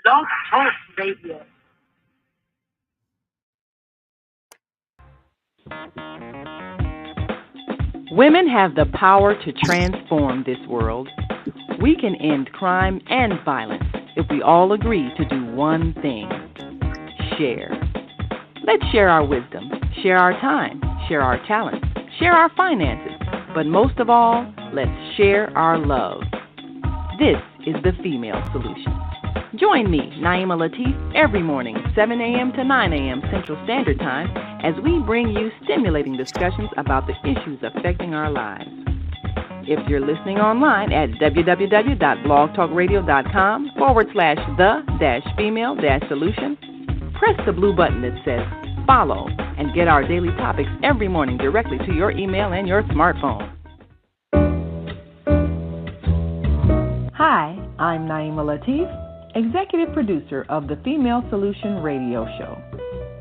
Blog Talk Radio. Women have the power to transform this world. We can end crime and violence if we all agree to do one thing: share. Let's share our wisdom, share our time, share our talents, share our finances, but most of all, let's share our love. This is the Female Solution. Join me, Naima Latif, every morning, 7 a.m. to 9 a.m. Central Standard Time, as we bring you stimulating discussions about the issues affecting our lives. If you're listening online at www.blogtalkradio.com/the-female-solution, press the blue button that says follow and get our daily topics every morning directly to your email and your smartphone. Hi, I'm Naima Latif, Executive Producer of the Female Solution Radio Show.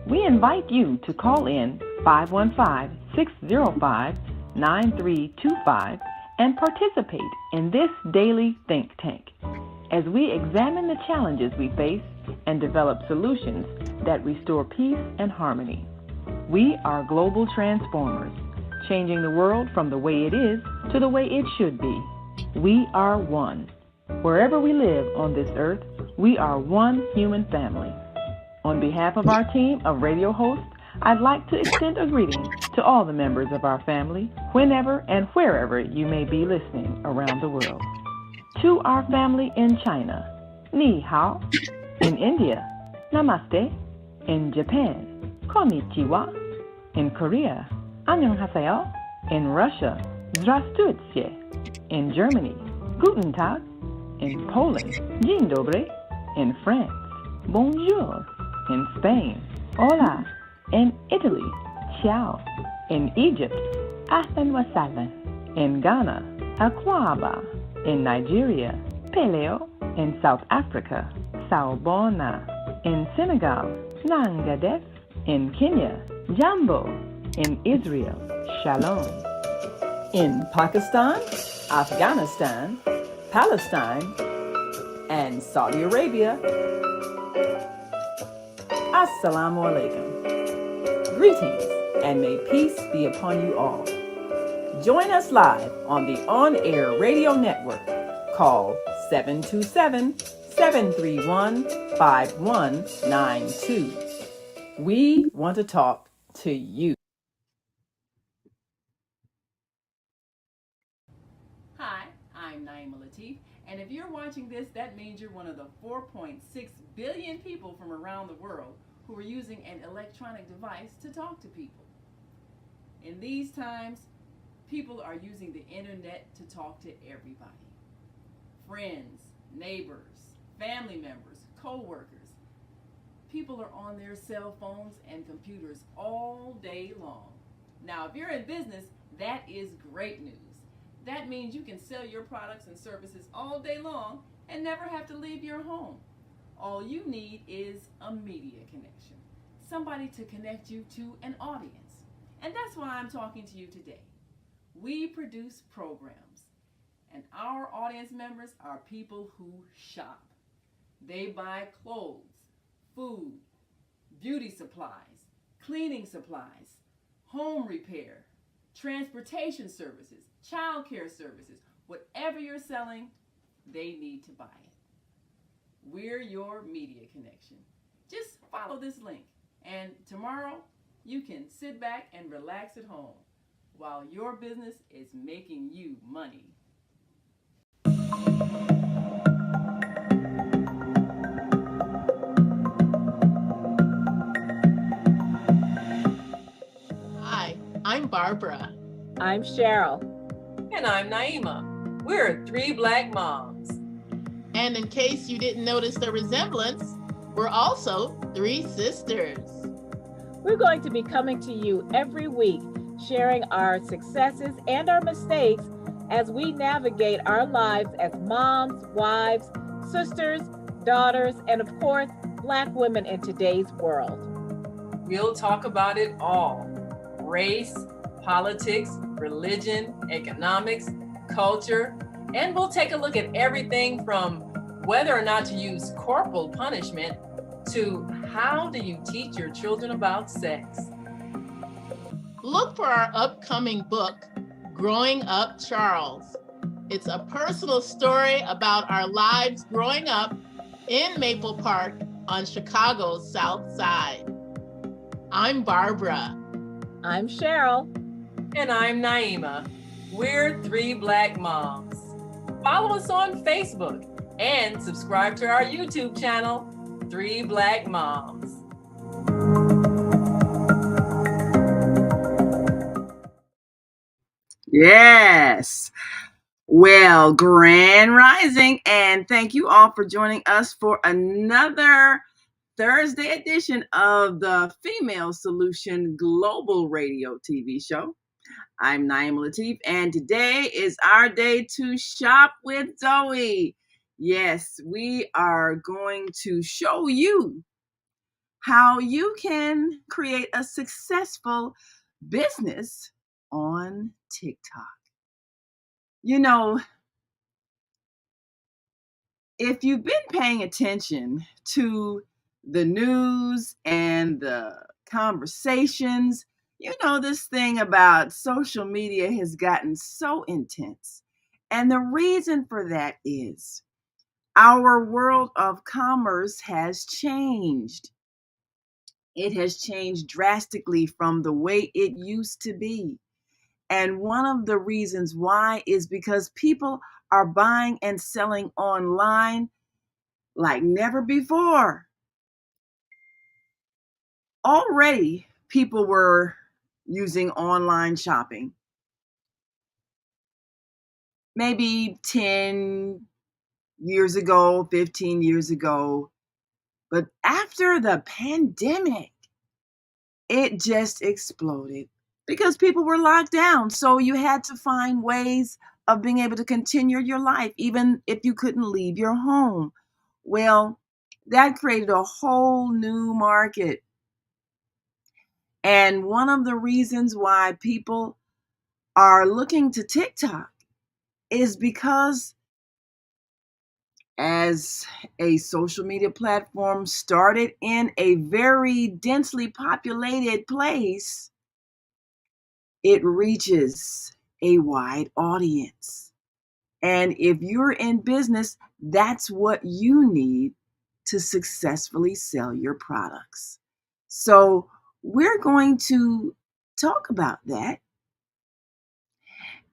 We invite you to call in 515-605-9325 and participate in this daily think tank as we examine the challenges we face and develop solutions that restore peace and harmony. We are global transformers, changing the world from the way it is to the way it should be. We are one. Wherever we live on this earth, we are one human family. On behalf of our team of radio hosts, I'd like to extend a greeting to all the members of our family, whenever and wherever you may be listening around the world. To our family in China, Ni Hao. In India, Namaste. In Japan, Konnichiwa. In Korea, Annyeonghaseyo. In Russia, Здравствуйте. In Germany, Guten Tag. In Poland, Dzień dobry. In France, Bonjour. In Spain, Hola. In Italy, Ciao. In Egypt, Ahlan wa sahlan. In Ghana, Akwaba. In Nigeria, Peleo. In South Africa, Sawubona. In Senegal, Nangadef. In Kenya, Jambo. In Israel, Shalom. In Pakistan, Afghanistan, Palestine, and Saudi Arabia, Assalamu alaikum. Greetings, and may peace be upon you all. Join us live on the on-air radio network. Call 727-731-5192. We want to talk to you. Hi, I'm Naima Latif, and if you're watching this, that means you're one of the 4.6 billion people from around the world who are using an electronic device to talk to people. In these times, people are using the internet to talk to everybody. Friends, neighbors, family members, co-workers. People are on their cell phones and computers all day long. Now, if you're in business, that is great news. That means you can sell your products and services all day long and never have to leave your home. All you need is a media connection, somebody to connect you to an audience. And that's why I'm talking to you today. We produce programs, and our audience members are people who shop. They buy clothes, food, beauty supplies, cleaning supplies, home repair, transportation services, child care services. Whatever you're selling, they need to buy it. We're your media connection. Just follow this link, and tomorrow you can sit back and relax at home while your business is making you money. Hi, I'm Barbara. I'm Cheryl. And I'm Naima. We're three Black moms. And in case you didn't notice the resemblance, we're also three sisters. We're going to be coming to you every week, sharing our successes and our mistakes as we navigate our lives as moms, wives, sisters, daughters, and of course, Black women in today's world. We'll talk about it all: race, politics, religion, economics, culture, and we'll take a look at everything from whether or not to use corporal punishment, to how do you teach your children about sex? Look for our upcoming book, Growing Up Charles. It's a personal story about our lives growing up in Maple Park on Chicago's South Side. I'm Barbara. I'm Cheryl. And I'm Naima. We're 3 Black Moms. Follow us on Facebook and subscribe to our YouTube channel, 3 Black Moms. Yes. Well, grand rising, and thank you all for joining us for another Thursday edition of the Female Solution Global Radio TV show. I'm Naima Latif, and today is our day to shop with Zoe. Yes, we are going to show you how you can create a successful business on TikTok. You know, if you've been paying attention to the news and the conversations, you know this thing about social media has gotten so intense. And the reason for that is our world of commerce has changed. It has changed drastically from the way it used to be. And one of the reasons why is because people are buying and selling online like never before. Already, people were using online shopping. Maybe 10 years ago, 15 years ago. But after the pandemic, it just exploded because people were locked down. So you had to find ways of being able to continue your life, even if you couldn't leave your home. Well, that created a whole new market. And one of the reasons why people are looking to TikTok is because as a social media platform started in a very densely populated place, it reaches a wide audience. And if you're in business, that's what you need to successfully sell your products. So we're going to talk about that.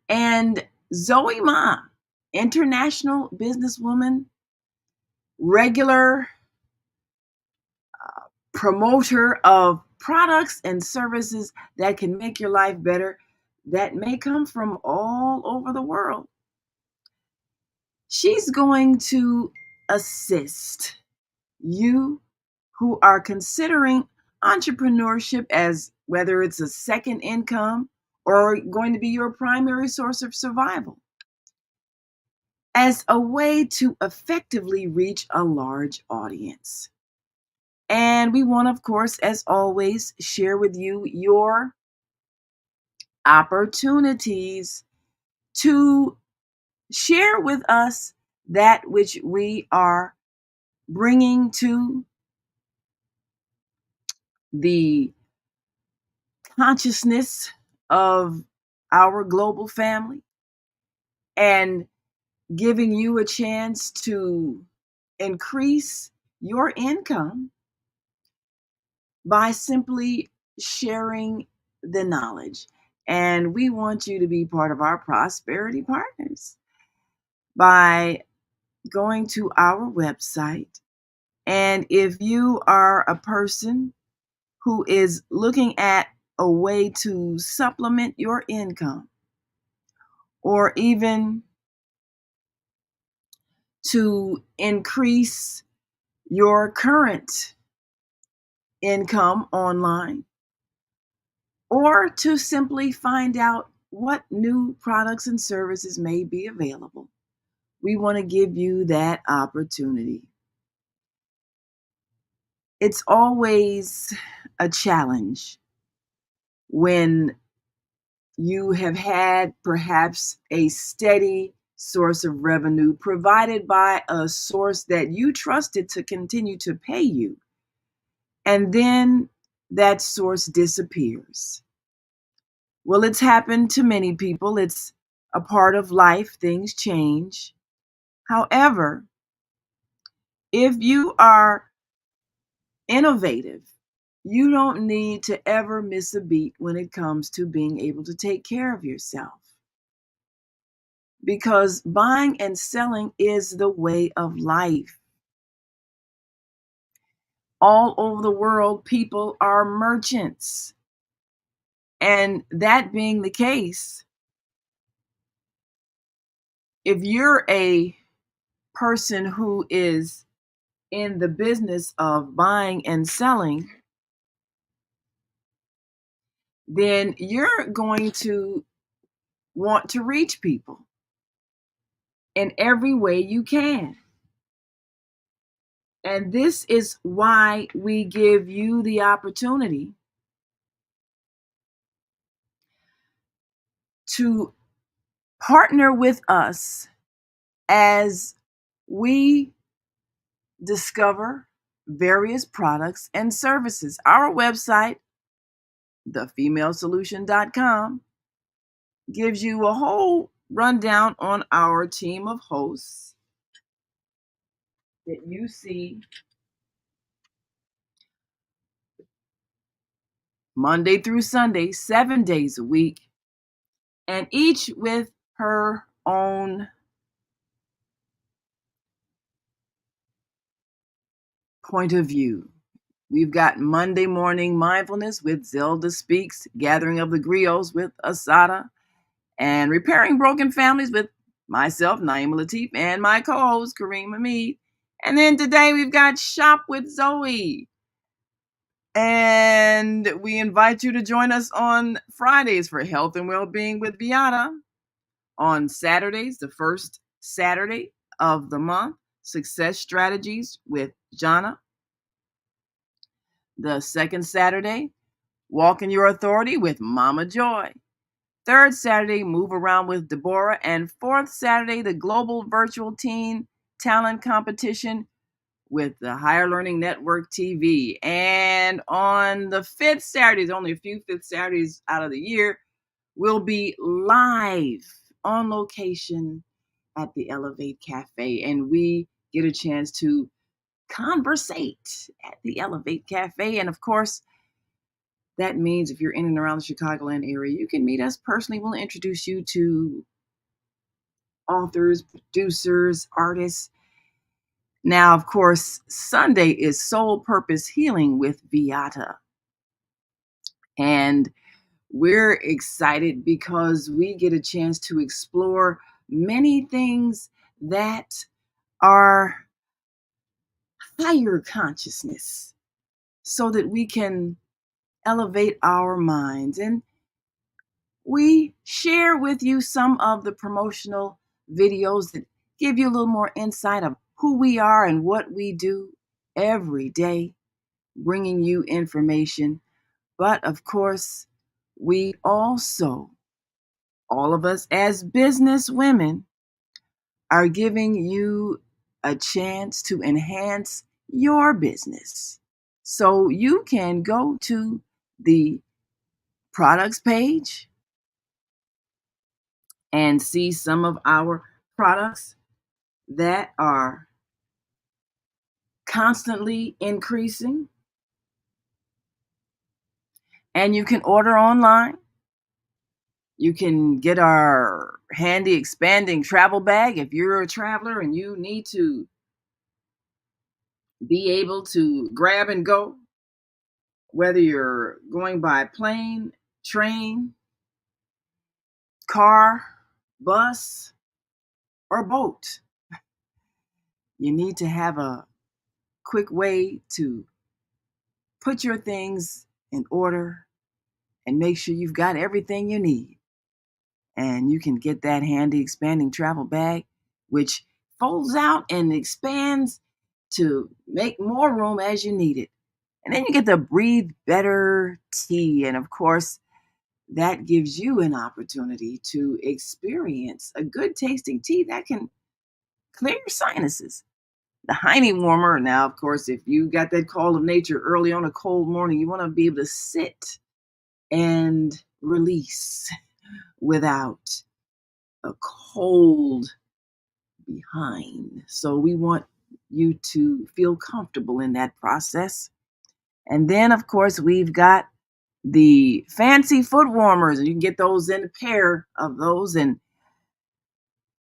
And Zoe Ma, international businesswoman, regular promoter of products and services that can make your life better, that may come from all over the world. She's going to assist you who are considering entrepreneurship as whether it's a second income or going to be your primary source of survival, as a way to effectively reach a large audience. And we want, of course, as always, share with you your opportunities to share with us that which we are bringing to the consciousness of our global family, and giving you a chance to increase your income by simply sharing the knowledge. And we want you to be part of our prosperity partners by going to our website. And if you are a person who is looking at a way to supplement your income, or even to increase your current income online, or to simply find out what new products and services may be available, we want to give you that opportunity. It's always a challenge when you have had perhaps a steady source of revenue provided by a source that you trusted to continue to pay you. And then that source disappears. Well, it's happened to many people. It's a part of life. Things change. However, if you are innovative, you don't need to ever miss a beat when it comes to being able to take care of yourself. Because buying and selling is the way of life. All over the world, people are merchants. And that being the case, if you're a person who is in the business of buying and selling, then you're going to want to reach people in every way you can. And this is why we give you the opportunity to partner with us as we discover various products and services. Our website, thefemalesolution.com, gives you a whole rundown on our team of hosts that you see Monday through Sunday, 7 days a week, and each with her own point of view. We've got Monday Morning Mindfulness with Zelda Speaks, Gathering of the Griots with Asada, and Repairing Broken Families with myself, Naima Latif, and my co-host, Kareem Hamid. And then today we've got Shop with Zoe. And we invite you to join us on Fridays for Health and Wellbeing with Beata. On Saturdays, the first Saturday of the month, Success Strategies with Jana. The second Saturday, Walk in Your Authority with Mama Joy. Third Saturday, Move Around with Deborah. And fourth Saturday, the Global Virtual Teen Talent Competition with the Higher Learning Network TV. And on the fifth Saturdays, only a few fifth Saturdays out of the year, we'll be live on location at the Elevate Cafe. And we get a chance to conversate at the Elevate Cafe. And of course, that means if you're in and around the Chicagoland area, you can meet us personally. We'll introduce you to authors, producers, artists. Now, of course, Sunday is Soul Purpose Healing with Beata. And we're excited because we get a chance to explore many things that are higher consciousness so that we can elevate our minds. And we share with you some of the promotional videos that give you a little more insight of who we are and what we do every day, bringing you information. But of course, we also, all of us as business women, are giving you a chance to enhance your business. So you can go to the products page and see some of our products that are constantly increasing. And you can order online. You can get our handy expanding travel bag if you're a traveler and you need to be able to grab and go, whether you're going by plane, train, car, bus, or boat. You need to have a quick way to put your things in order and make sure you've got everything you need. And you can get that handy expanding travel bag, which folds out and expands to make more room as you need it. And then you get the Breathe Better tea. And of course, that gives you an opportunity to experience a good tasting tea that can clear your sinuses. The Heine warmer, now, of course, if you got that call of nature early on a cold morning, you want to be able to sit and release without a cold behind. So we want you to feel comfortable in that process. And then, of course, we've got the fancy foot warmers, and you can get those in a pair of those. And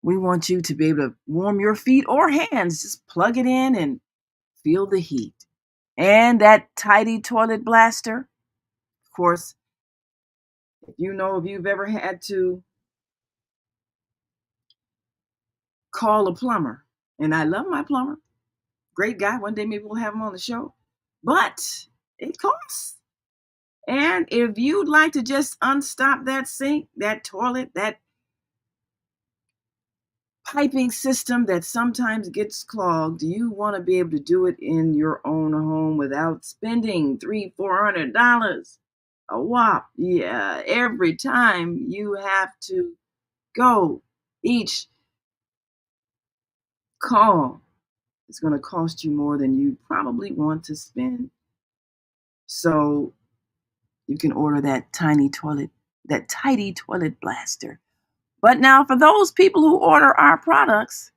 we want you to be able to warm your feet or hands. Just plug it in and feel the heat. And that Tidy Toilet Blaster, of course, if you've ever had to call a plumber, and I love my plumber, great guy. One day maybe we'll have him on the show, but it costs. And if you'd like to just unstop that sink, that toilet, that piping system that sometimes gets clogged, you want to be able to do it in your own home without spending $300-400 a whop. Yeah, every time you have to go, each call is going to cost you more than you probably want to spend. So you can order that Tidy Toilet Blaster. But now for those people who order our products,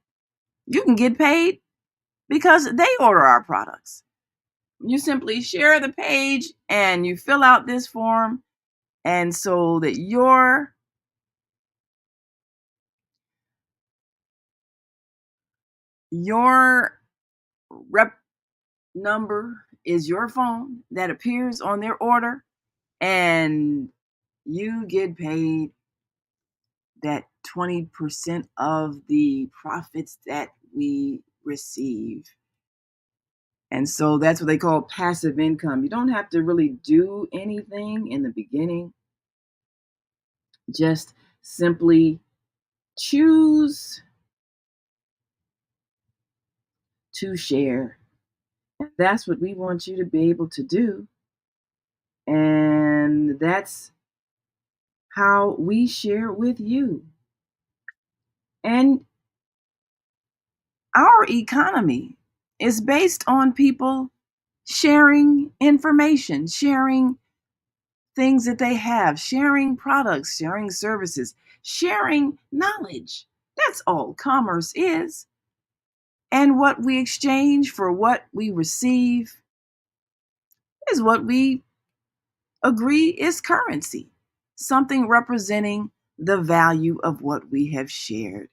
you can get paid because they order our products. You simply share the page and you fill out this form, and so that your rep number is your phone that appears on their order, and you get paid that 20% of the profits that we receive. And so that's what they call passive income. You don't have to really do anything in the beginning. Just simply choose to share. And that's what we want you to be able to do. And that's how we share with you. And our economy is based on people sharing information, sharing things that they have, sharing products, sharing services, sharing knowledge. That's all commerce is. And what we exchange for what we receive is what we agree is currency, something representing the value of what we have shared.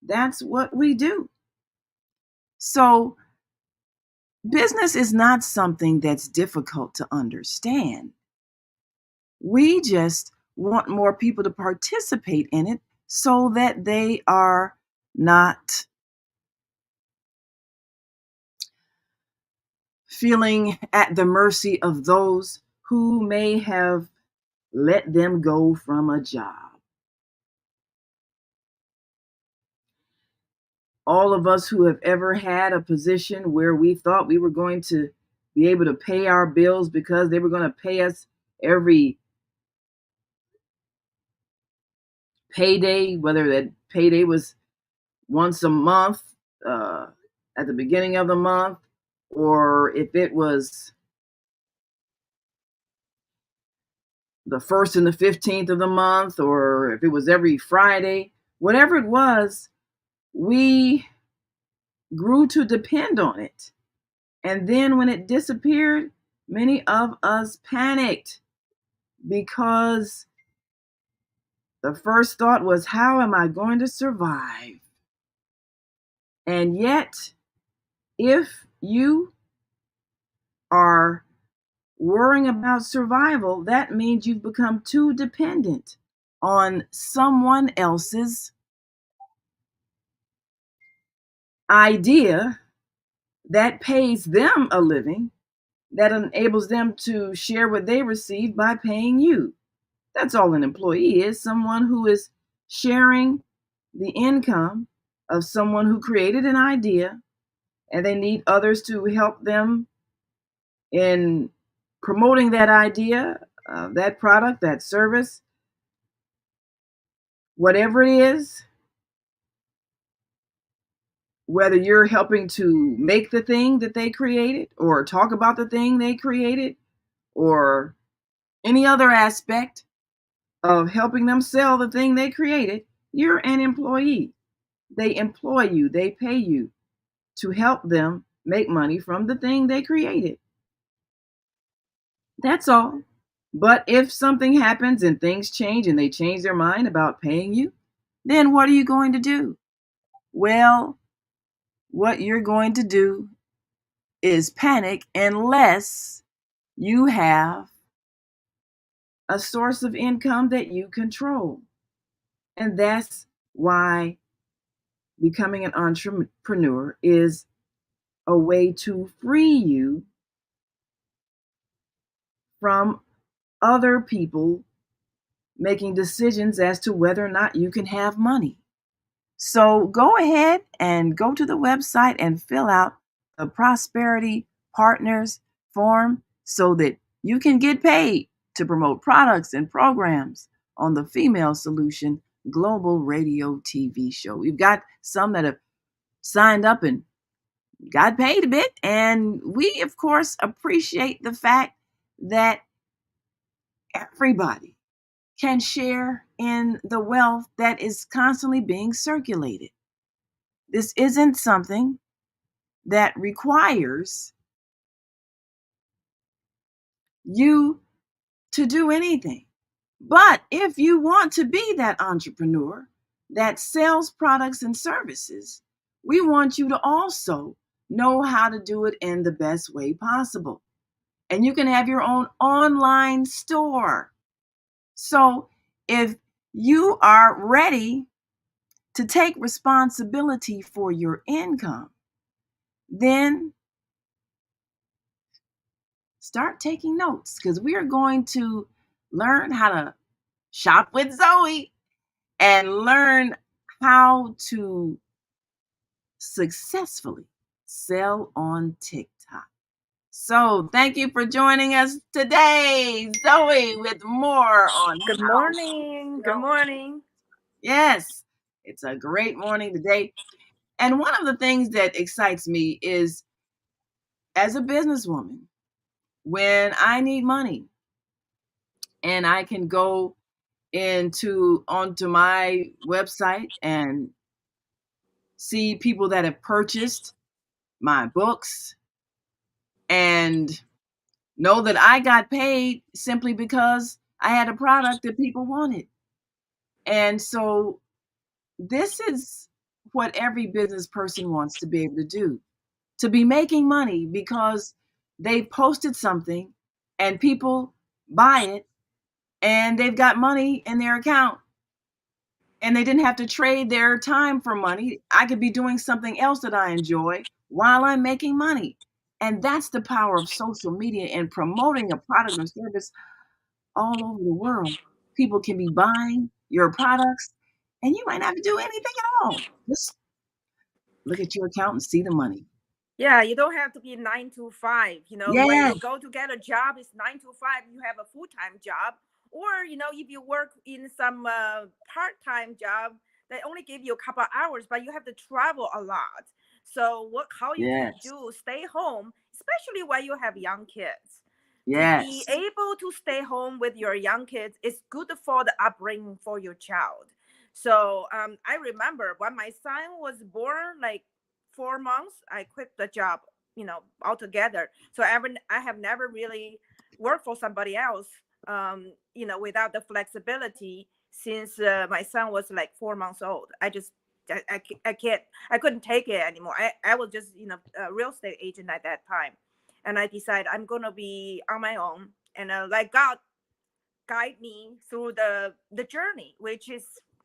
That's what we do. So, business is not something that's difficult to understand. We just want more people to participate in it so that they are not feeling at the mercy of those who may have let them go from a job. All of us who have ever had a position where we thought we were going to be able to pay our bills because they were going to pay us every payday, whether that payday was once a month at the beginning of the month, or if it was the 1st and the 15th of the month, or if it was every Friday, whatever it was, we grew to depend on it. And then when it disappeared, many of us panicked because the first thought was, how am I going to survive? And yet, if you are worrying about survival, that means you've become too dependent on someone else's idea that pays them a living, that enables them to share what they receive by paying you. That's all an employee is, someone who is sharing the income of someone who created an idea, and they need others to help them in promoting that idea, that product, that service, whatever it is, whether you're helping to make the thing that they created or talk about the thing they created or any other aspect of helping them sell the thing they created, you're an employee. They employ you, they pay you to help them make money from the thing they created. That's all. But if something happens and things change and they change their mind about paying you, then what are you going to do? Well, what you're going to do is panic unless you have a source of income that you control. And that's why becoming an entrepreneur is a way to free you from other people making decisions as to whether or not you can have money. So go ahead and go to the website and fill out the Prosperity Partners form so that you can get paid to promote products and programs on the Female Solution Global Radio TV show. We've got some that have signed up and got paid a bit, and we, of course, appreciate the fact that everybody can share in the wealth that is constantly being circulated. This isn't something that requires you to do anything. But if you want to be that entrepreneur that sells products and services, we want you to also know how to do it in the best way possible. And you can have your own online store. So if you are ready to take responsibility for your income, then start taking notes because we are going to learn how to shop with Zoe and learn how to successfully sell on TikTok. So thank you for joining us today, Zoe, with more on Good morning. Good morning. Yes, it's a great morning today. And one of the things that excites me is as a businesswoman, when I need money and I can go onto my website and see people that have purchased my books and know that I got paid simply because I had a product that people wanted. And so this is what every business person wants to be able to do, to be making money because they posted something and people buy it and they've got money in their account and they didn't have to trade their time for money. I could be doing something else that I enjoy while I'm making money. And that's the power of social media and promoting a product or service all over the world. People can be buying your products and you might not have to do anything at all. Just look at your account and see the money. Yeah, you don't have to be 9 to 5. When Yes. you go to get a job, it's 9 to 5. You have a full-time job, or if you work in some part-time job, they only give you a couple of hours, but you have to travel a lot. So how you can Yes. do stay home, especially when you have young kids. To be Yes. able to stay home with your young kids is good for the upbringing for your child. So I remember when my son was born, like 4 months, I quit the job, altogether. So I have never really worked for somebody else, without the flexibility since my son was like 4 months old. I couldn't take it anymore. I was just, a real estate agent at that time. And I decided I'm going to be on my own and let God guide me through the journey, which is,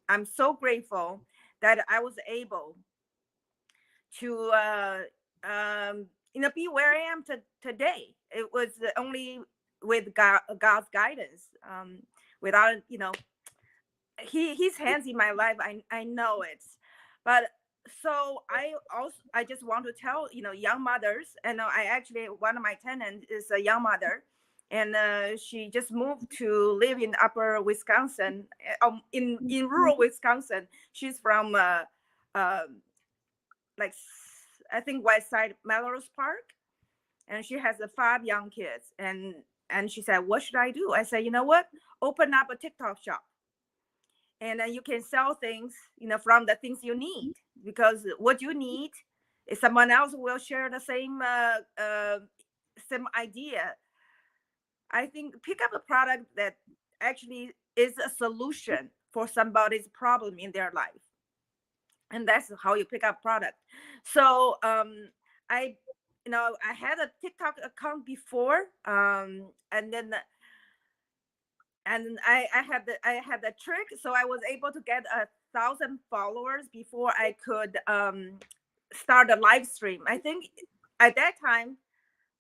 I'm so grateful that I was able to be where I am today. It was only with God's guidance. Without his hands in my life, I know it. But so I just want to tell young mothers, and I actually, one of my tenants is a young mother, and she just moved to live in Upper Wisconsin, in rural Wisconsin. She's from like I think West Side Melrose Park, and she has 5 young kids. And she said, "What should I do?" I said, "You know what? Open up a TikTok shop, and then you can sell things, from the things you need, because what you need is someone else will share the same idea. I think pick up a product that actually is a solution for somebody's problem in their life, and that's how you pick up product." So I had a TikTok account before, and then I had the trick, so I was able to get 1,000 followers before I could start a live stream. I think at that time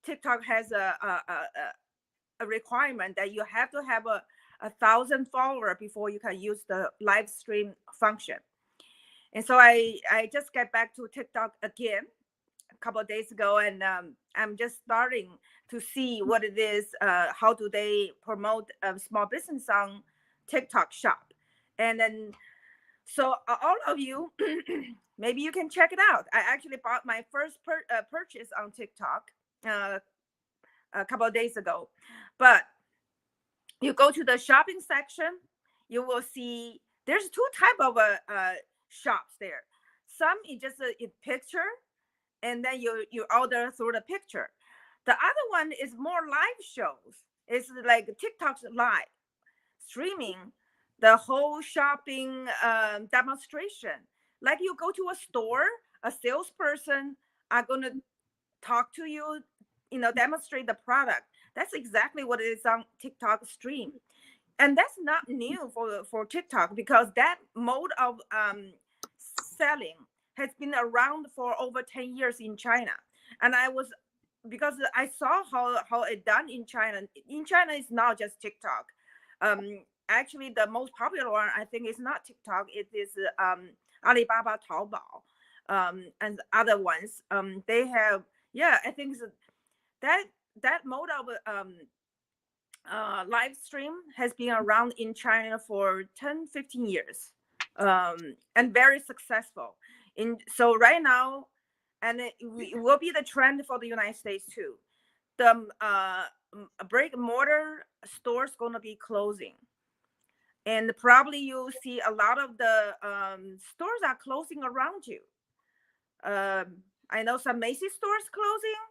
TikTok has a requirement that you have to have 1,000 followers before you can use the live stream function. And so I just got back to TikTok again a couple of days ago, and I'm just starting to see what it is. How do they promote small business on TikTok Shop? And then, so all of you, maybe you can check it out. I actually bought my first purchase on TikTok a couple of days ago. But you go to the shopping section, you will see there's 2 types of shops there. Some is just a picture, and then you order through the picture. The other one is more live shows. It's like TikTok's live streaming the whole shopping demonstration. Like you go to a store, a salesperson are going to talk to you, demonstrate the product. That's exactly what it is on TikTok stream. And that's not new for TikTok, because that mode of selling has been around for over 10 years in China. And because I saw how it done in China. In China, it's not just TikTok. Actually, the most popular one, I think, is not TikTok. It is Alibaba Taobao, and other ones. They have, I think that mode of live stream has been around in China for 10-15 years, and very successful. So right now, and it will be the trend for the United States too. The brick and mortar stores going to be closing, and probably you'll see a lot of the stores are closing around you. I know some Macy's stores closing,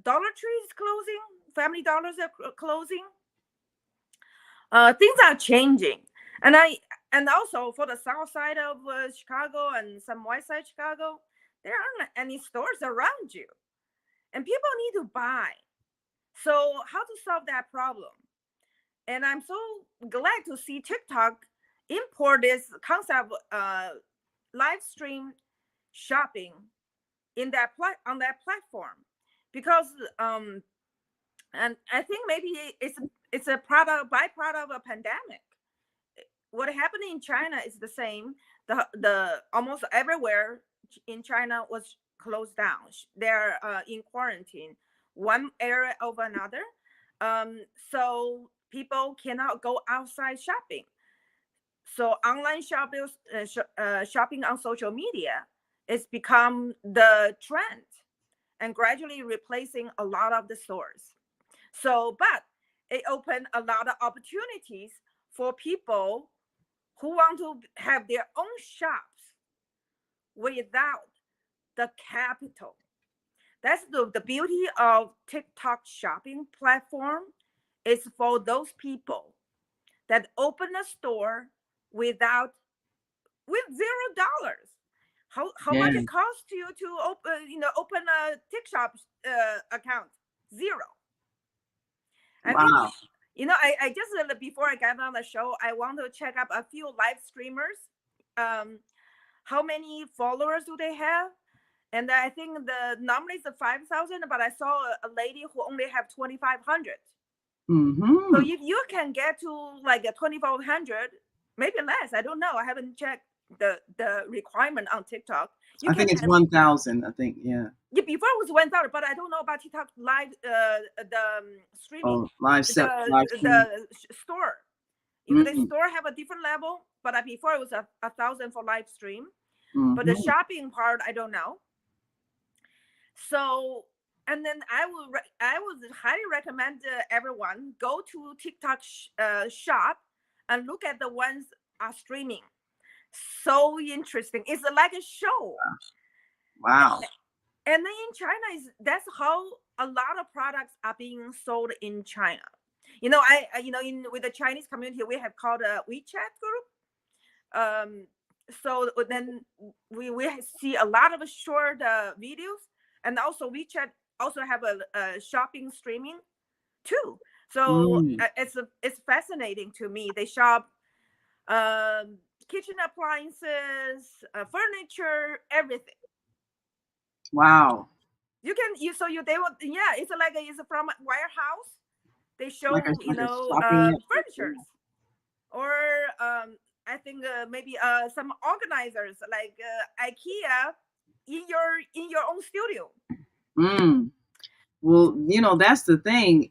Dollar Tree is closing, Family Dollars are closing. Things are changing, and also for the south side of Chicago and some west side Chicago, there aren't any stores around you, and people need to buy. So how to solve that problem? And I'm so glad to see TikTok import this concept live stream shopping in on that platform, because and I think maybe it's a byproduct of a pandemic. What happened in China is the same. The almost everywhere in China was closed down. They're in quarantine, one area over another. So people cannot go outside shopping. So online shopping on social media has become the trend, and gradually replacing a lot of the stores. So, but it opened a lot of opportunities for people who want to have their own shops without the capital. That's the beauty of TikTok shopping platform, is for those people that open a store with $0. How much it costs you to open a TikTok account? $0. I Wow. think, I just, before I got on the show, I want to check up a few live streamers. How many followers do they have? And I think the number is 5,000, but I saw a lady who only have 2,500. So if you can get to like a 2,500, maybe less, I don't know, I haven't checked the requirement on TikTok. You I can think it's have 1,000. I think, yeah. yeah, before it was 1,000, but I don't know about TikTok live streaming. Oh, live stream. Store. The Mm, store have a different level, but before it was 1,000 for live stream. But the mhm. shopping part, I don't know. So, and then I would highly recommend everyone go to TikTok shop and look at the ones are streaming. So interesting. It's like a show. Wow. And then in China, that's how a lot of products are being sold in China. With the Chinese community, we have called a WeChat group. So then we see a lot of short videos, and also WeChat also have a shopping streaming too. So it's fascinating to me. They shop kitchen appliances, furniture, everything. Wow. They will, yeah, it's from warehouse. They show Like a shopping network. furnitures, or I think maybe some organizers like IKEA in your own studio. Well, that's the thing.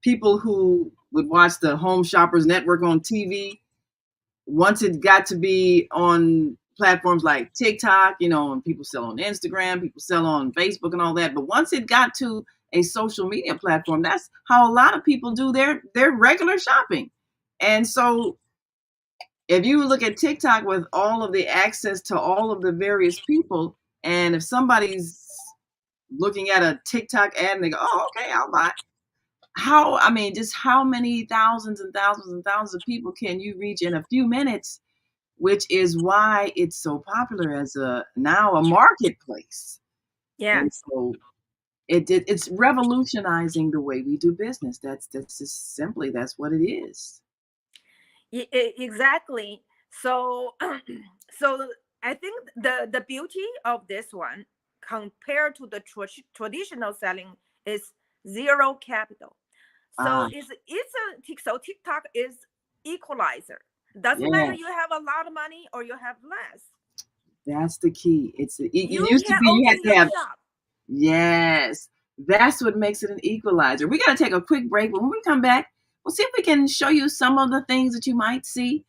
People who would watch the Home Shoppers Network on TV, once it got to be on platforms like TikTok, and people sell on Instagram, people sell on Facebook and all that. But once it got to a social media platform, that's how a lot of people do their regular shopping. And so if you look at TikTok with all of the access to all of the various people, and if somebody's looking at a TikTok ad and they go, oh, okay, I'll buy. Just how many thousands and thousands and thousands of people can you reach in a few minutes, which is why it's so popular as now a marketplace. Yeah. And so it's revolutionizing the way we do business. That's just simply, that's what it is. Exactly. So I think the beauty of this one compared to the traditional selling is zero capital. So TikTok is equalizer. Doesn't matter you have a lot of money or you have less. That's the key. It used to be you had to have shop. Yes, that's what makes it an equalizer. We got to take a quick break, but when we come back, we'll see if we can show you some of the things that you might see,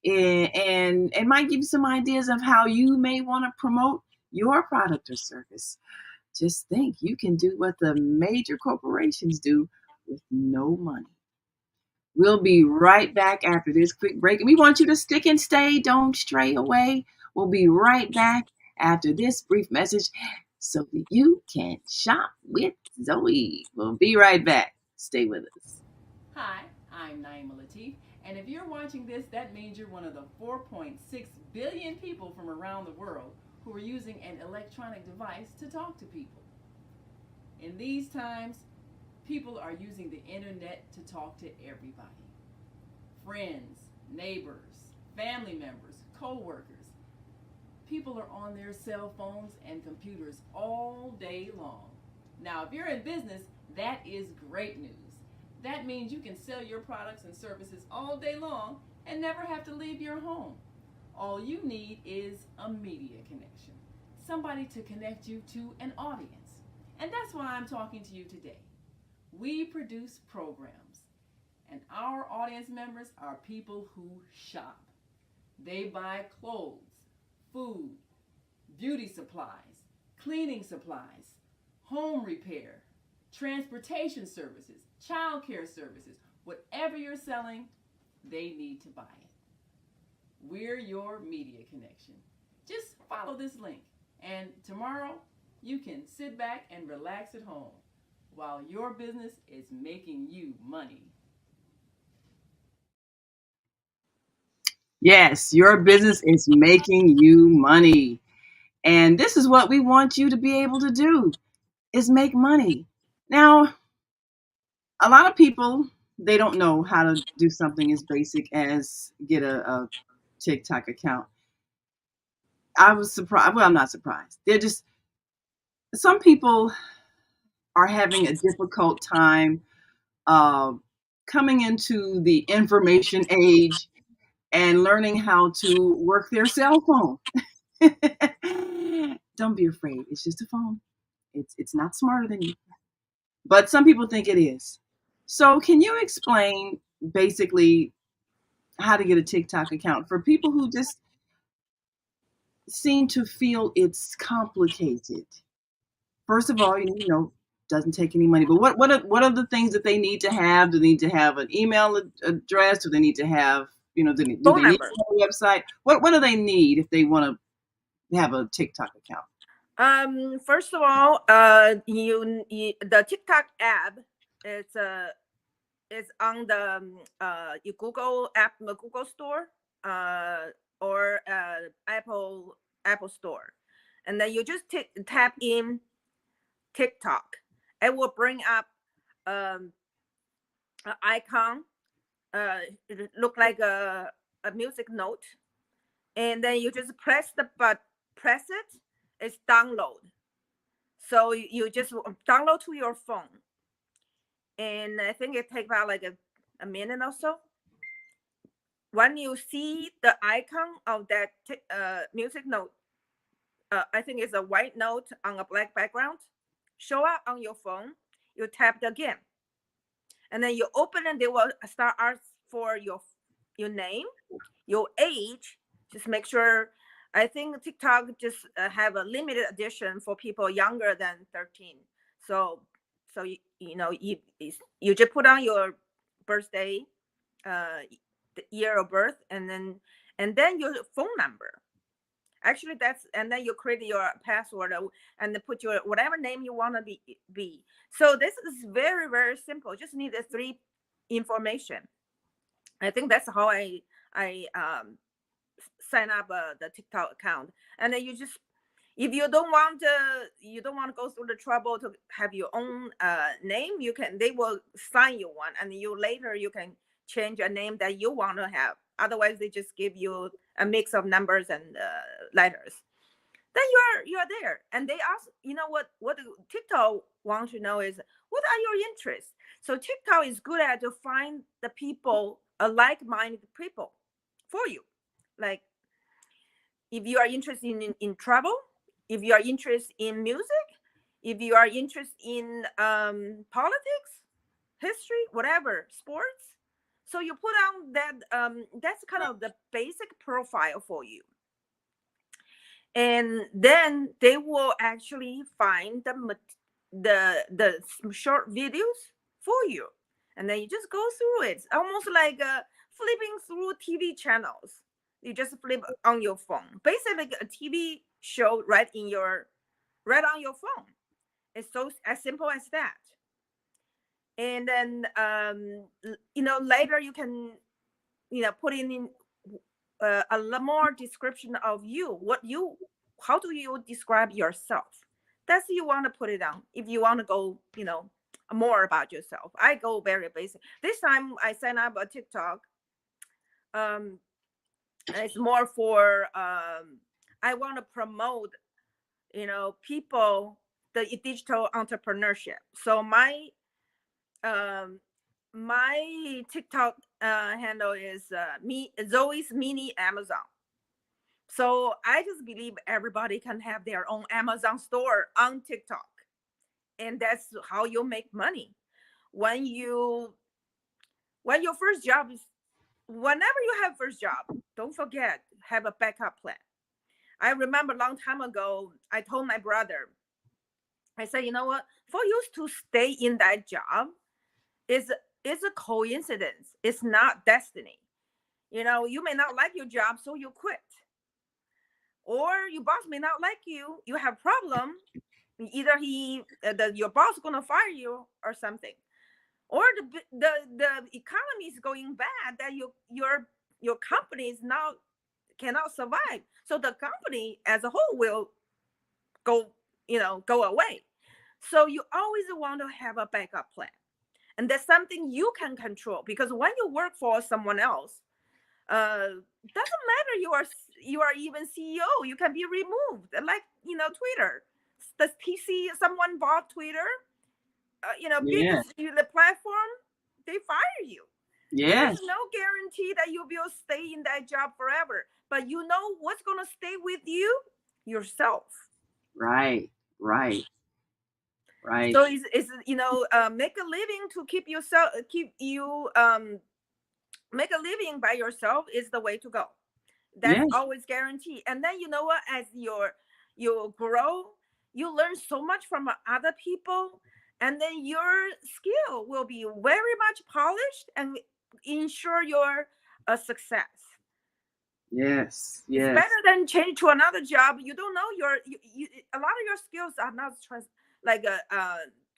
and it might give you some ideas of how you may want to promote your product or service. Just think, you can do what the major corporations do with no money. We'll be right back after this quick break, and we want you to stick and stay. Don't stray away. We'll be right back after this brief message so that you can shop with Zoe. We'll be right back. Stay with us. Hi, I'm Naima Latif, and if you're watching this, that means you're one of the 4.6 billion people from around the world who are using an electronic device to talk to people. In these times, people are using the internet to talk to everybody. Friends, neighbors, family members, co-workers. People are on their cell phones and computers all day long. Now, if you're in business, that is great news. That means you can sell your products and services all day long and never have to leave your home. All you need is a media connection, somebody to connect you to an audience. And that's why I'm talking to you today. We produce programs, and our audience members are people who shop. They buy clothes, food, beauty supplies, cleaning supplies, home repair, transportation services, child care services. Whatever you're selling, they need to buy it. We're your media connection. Just follow this link, and tomorrow you can sit back and relax at home while your business is making you money. Yes, your business is making you money. And this is what we want you to be able to do, is make money. Now, a lot of people, they don't know how to do something as basic as get a TikTok account. I was surprised. Well, I'm not surprised. Some people are having a difficult time coming into the information age and learning how to work their cell phone. Don't be afraid. It's just a phone. It's not smarter than you. But some people think it is. So can you explain basically how to get a TikTok account for people who just seem to feel it's complicated? First of all, doesn't take any money. But what are the things that they need to have? Do they need to have an email address? Do they need to have, do they need Phone number. a website? What do they need if they want to have a TikTok account? First of all, you the TikTok app is on the your Google app, the Google Store, or Apple Store, and then you just tap in TikTok. It will bring up an icon. It look like a music note, and then you just press it. It's download. So you just download to your phone, and I think it takes about like a minute or so. When you see the icon of that music note, I think it's a white note on a black background, show up on your phone. You tap it again, and then you open and they will start ask for your name, your age. Just make sure. I think TikTok just have a limited edition for people younger than 13. So you just put on your birthday, the year of birth, and then your phone number. Actually, and then you create your password and then put your whatever name you want to be. So this is very, very simple. Just need the 3 information. I think that's how I sign up the TikTok account. And then you just, if you don't want to go through the trouble to have your own name, they will sign you one, and later you can change a name that you want to have. Otherwise, they just give you a mix of numbers and letters. Then you are there, and they ask, what TikTok wants to know is, what are your interests? So TikTok is good at to find the people, like-minded people for you. Like, if you are interested in travel, if you are interested in music, if you are interested in politics, history, whatever, sports. So you put on that, that's kind of the basic profile for you. And then they will actually find the short videos for you. And then you just go through it, almost like flipping through TV channels. You just flip on your phone, basically a TV show right on your phone. It's so as simple as that. And then later you can put in a lot more description of you. How do you describe yourself? That's you want to put it on. If you want to go more about yourself, I go very basic. This time I sign up a TikTok. It's more for I want to promote people, the digital entrepreneurship. So my TikTok handle is Zoe's Mini Amazon. So I just believe everybody can have their own Amazon store on TikTok, and that's how you make money. When your first job is, whenever you have first job, don't forget, have a backup plan. I remember a long time ago, I told my brother, I said, you know what, for you to stay in that job is a coincidence. It's not destiny. You may not like your job, so you quit. Or your boss may not like you. You have problem. Either your boss is gonna fire you or something, or the economy is going bad that your company is now cannot survive. So the company as a whole will go away. So you always want to have a backup plan. And that's something you can control, because when you work for someone else, doesn't matter you are even CEO, you can be removed. Like Twitter, the PC, someone bought Twitter, Yeah. the platform, they fire you. Yes. There's no guarantee that you will stay in that job forever. But you know what's going to stay with you? Yourself. Right. Right. Right. So it's make a living to keep yourself, keep you make a living by yourself is the way to go. That's Yes. always guaranteed. And then you know what? As you grow, you learn so much from other people, and then your skill will be very much polished and ensure your success. Yes. It's Yes. better than change to another job. You don't know a lot of your skills are not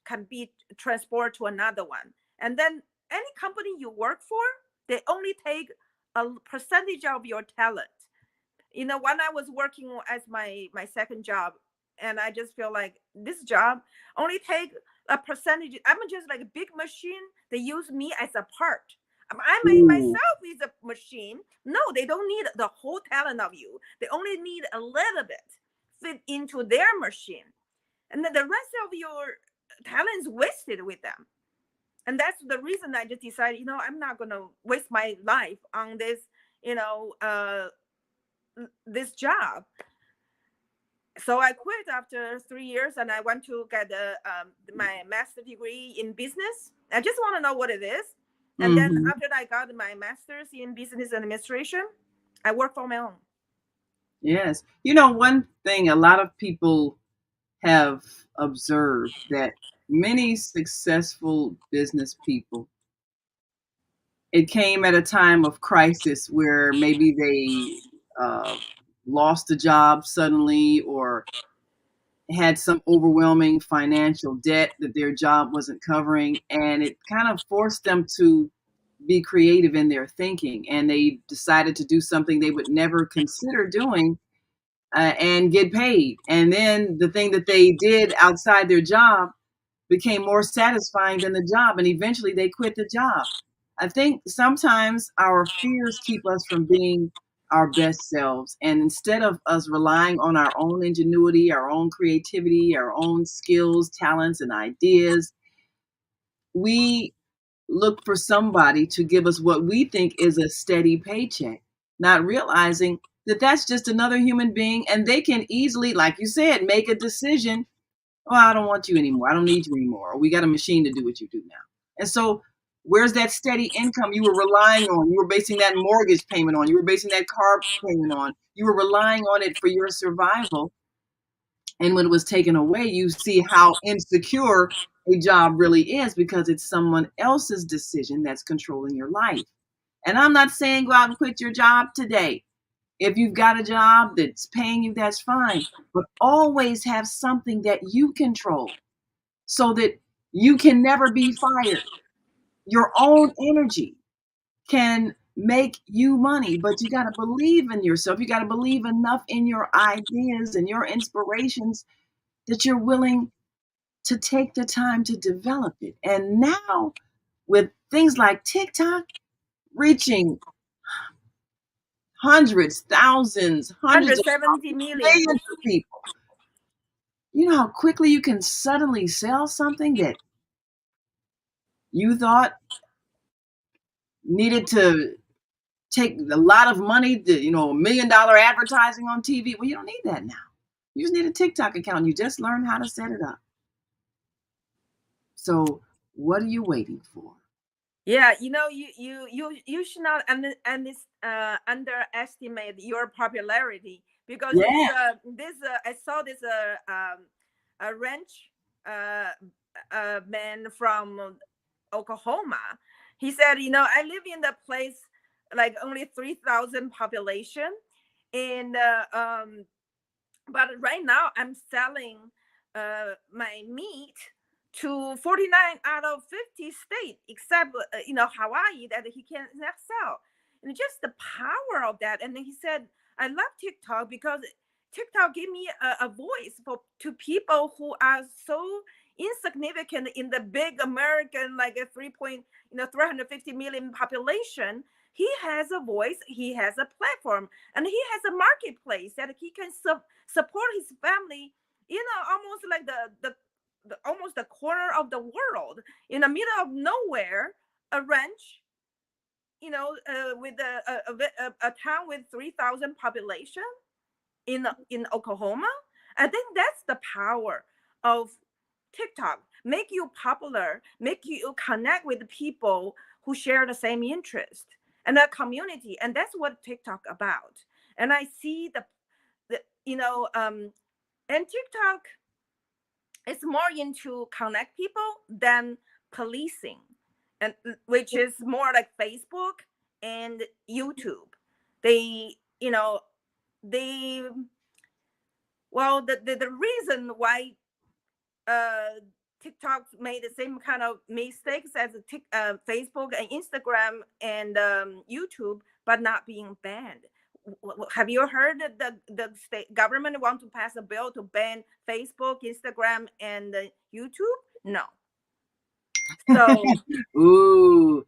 can be transported to another one. And then any company you work for, they only take a percentage of your talent. When I was working as my second job, and I just feel like this job only take a percentage. I'm just like a big machine. They use me as a part. I Ooh. myself is a machine. No, they don't need the whole talent of you. They only need a little bit fit into their machine, and then the rest of your talent is wasted with them. And that's the reason I just decided, I'm not gonna waste my life on this, you know, this job. So I quit after 3 years, and I went to get my master's degree in business. I just want to know what it is. And then Mhm. after I got my master's in business administration, I work for my own. Yes. You know, one thing a lot of people have observed that many successful business people, it came at a time of crisis where maybe they lost a job suddenly or had some overwhelming financial debt that their job wasn't covering, and it kind of forced them to be creative in their thinking, and they decided to do something they would never consider doing, and get paid. And then the thing that they did outside their job became more satisfying than the job, and eventually they quit the job. I think sometimes our fears keep us from being our best selves, and instead of us relying on our own ingenuity, our own creativity, our own skills, talents, and ideas, we look for somebody to give us what we think is a steady paycheck, not realizing that that's just another human being, and they can easily, like you said, make a decision. Well, I don't want you anymore. I don't need you anymore. Or we got a machine to do what you do now. And so, where's that steady income you were relying on? You were basing that mortgage payment on. You were basing that car payment on. You were relying on it for your survival. And when it was taken away, you see how insecure a job really is because it's someone else's decision that's controlling your life. And I'm not saying go out and quit your job today. If you've got a job that's paying you, that's fine. But always have something that you control so that you can never be fired. Your own energy can make you money, but you got to believe in yourself. You got to believe enough in your ideas and your inspirations that you're willing to take the time to develop it. And now, with things like TikTok reaching hundreds, thousands, hundreds of 170 million. millions of people, you know how quickly you can suddenly sell something that you thought needed to take a lot of money to, $1 million advertising on TV. Well, you don't need that now. You just need a TikTok account. You just learn how to set it up. So what are you waiting for? Yeah, you should not underestimate your popularity, because Yeah. I saw this a ranch man from Oklahoma. He said, I live in the place like only 3,000 population, and but right now I'm selling my meat to 49 out of 50 states, except Hawaii, that he cannot sell. And just the power of that. And then he said, I love TikTok because TikTok gave me a voice to people who are so insignificant in the big American, like a 350 million population. He has a voice, he has a platform, and he has a marketplace that he can support his family, almost like almost the corner of the world, in the middle of nowhere, a ranch, with a town with 3,000 population in Oklahoma. I think that's the power of TikTok. Make you popular, make you connect with people who share the same interest and a community, and that's what TikTok about. And I see the and TikTok is more into connect people than policing, and which is more like Facebook and YouTube. They, they the reason why TikTok made the same kind of mistakes as Facebook and Instagram and YouTube, but not being banned. Have you heard that the state government want to pass a bill to ban Facebook, Instagram, and YouTube? No. So Ooh,